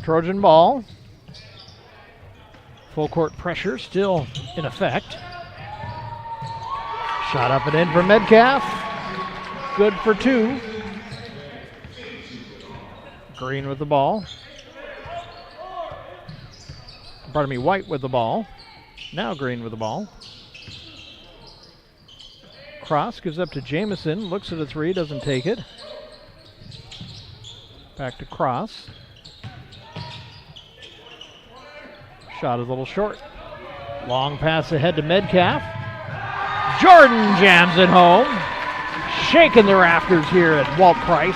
Trojan ball. Full court pressure still in effect. Shot up and in for Metcalf. Good for 2. Green with the ball. Pardon me, White with the ball. Now Green with the ball. Cross gives up to Jamison. Looks at a 3, doesn't take it. Back to Cross. Shot is a little short. Long pass ahead to Metcalf. Jordan jams it home. Shaking the rafters here at Walt Price.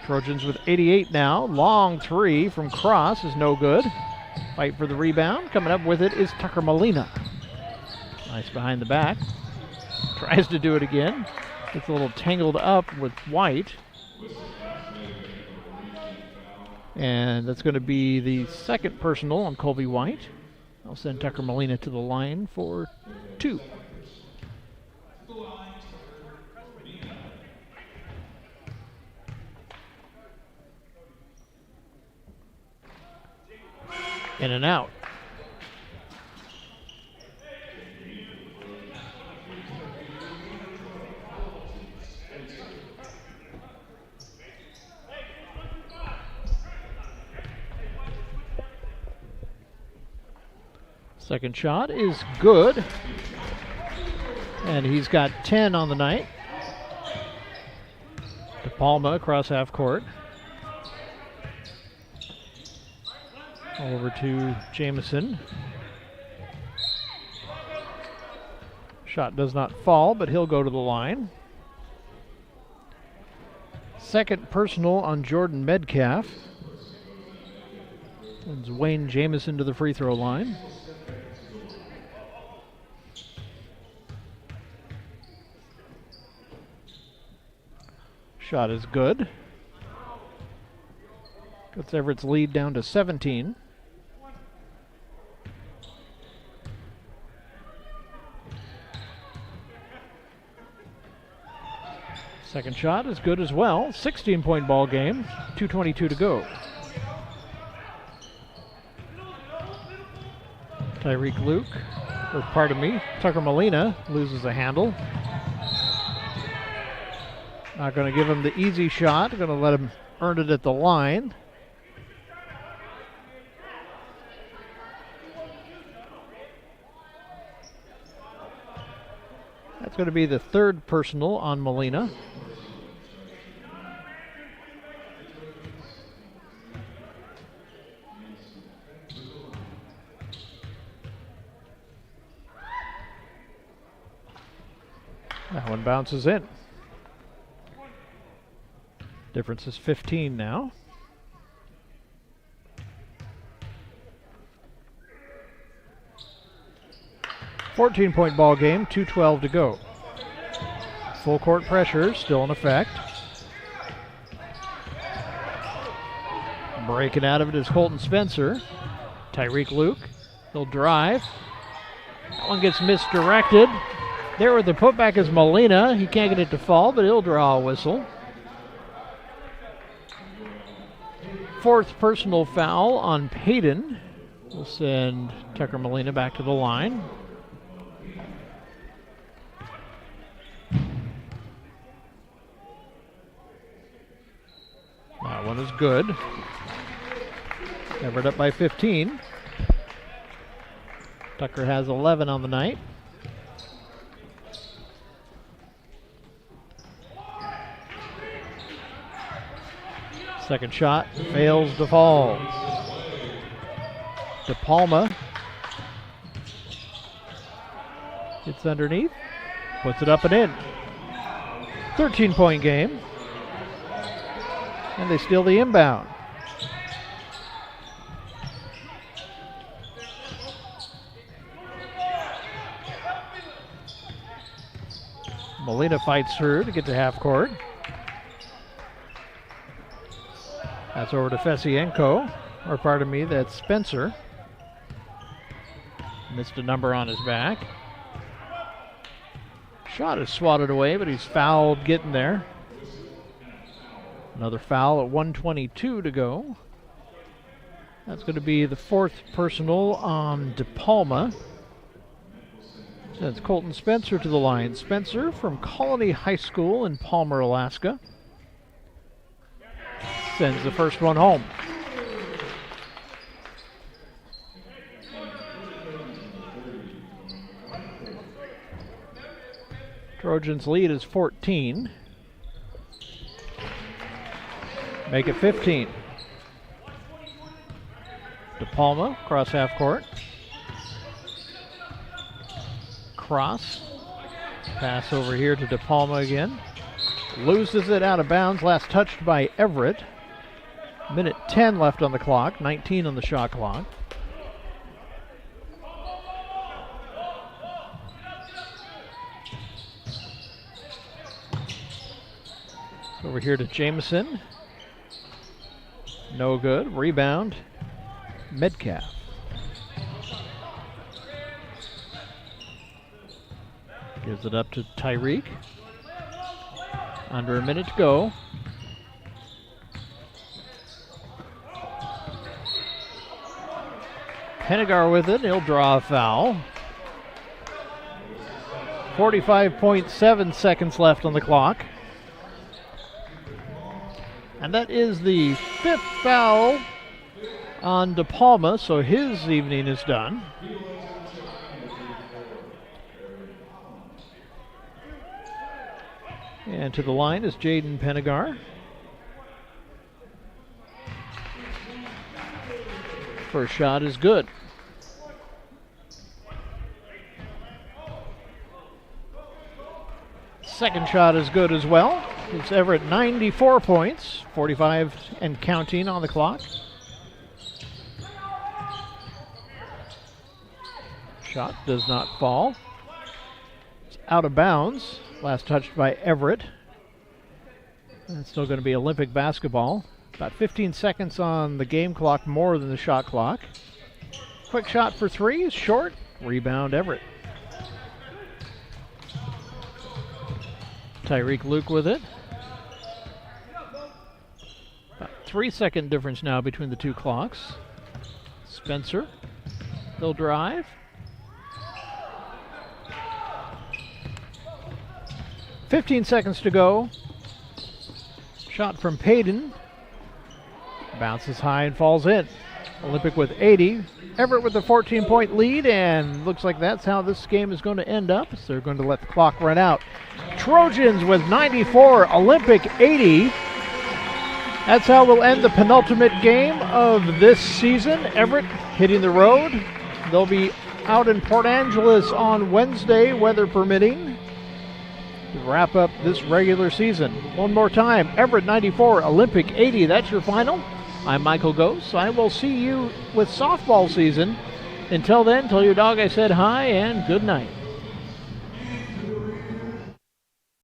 Trojans with 88 now. Long 3 from Cross is no good. Fight for the rebound. Coming up with it is Tucker Molina. Nice behind the back. Tries to do it again. Gets a little tangled up with White. And that's going to be the second personal on Colby White. I'll send Tucker Molina to the line for 2. In and out. Second shot is good. And he's got 10 on the night. De Palma across half court. Over to Jamison. Shot does not fall, but he'll go to the line. Second personal on Jordan Metcalf. Sends Wayne Jamison to the free throw line. Shot is good. Puts Everett's lead down to 17. Second shot is good as well. 16-point ball game. 2:22 to go. Tucker Molina loses a handle. Not going to give him the easy shot. Going to let him earn it at the line. That's going to be the third personal on Molina. That one bounces in. Difference is 15 now. $14-point ball game, 2:12 to go. Full court pressure still in effect. Breaking out of it is Colton Spencer. Tyreek Luke, he'll drive. That one gets misdirected. There with the putback is Molina. He can't get it to fall, but he'll draw a whistle. Fourth personal foul on Payton. We'll send Tucker Molina back to the line. That one is good. Everett up by 15. Tucker has 11 on the night. Second shot fails to fall. DePalma gets underneath, puts it up and in. 13-point game. And they steal the inbound. Molina fights through to get to half court. That's over to Fesienko, or pardon me, that's Spencer. Missed a number on his back. Shot is swatted away, but he's fouled getting there. Another foul at 1:22 to go. That's going to be the fourth personal on DePalma. Sends Colton Spencer to the line. Spencer from Colony High School in Palmer, Alaska. Sends the first one home. Trojans lead is 14. Make it 15. DePalma, cross half court. Cross. Pass over here to DePalma again. Loses it out of bounds. Last touched by Everett. Minute 10 left on the clock. 19 on the shot clock. Over here to Jamison. No good. Rebound. Metcalf. Gives it up to Tyreek. Under a minute to go. Hennigar with it. He'll draw a foul. 45.7 seconds left on the clock. And that is the fifth foul on DePalma, so his evening is done. And to the line is Jaden Hennigar. First shot is good. Second shot is good as well. It's Everett 94 points, 45 and counting on the clock. Shot does not fall. It's out of bounds. Last touched by Everett. And it's still going to be Olympic basketball. About 15 seconds on the game clock, more than the shot clock. Quick shot for three is short. Rebound Everett. Tyreek Luke with it. About 3-second difference now between the two clocks. Spencer. He'll drive. 15 seconds to go. Shot from Payton. Bounces high and falls in. Olympic with 80. Everett with a 14-point lead, and looks like that's how this game is going to end up. So they're going to let the clock run out. Trojans with 94, Olympic 80. That's how we'll end the penultimate game of this season. Everett hitting the road. They'll be out in Port Angeles on Wednesday, weather permitting, to wrap up this regular season. One more time, Everett 94, Olympic 80. That's your final. I'm Michael Gose. I will see you with softball season. Until then, tell your dog I said hi and good night.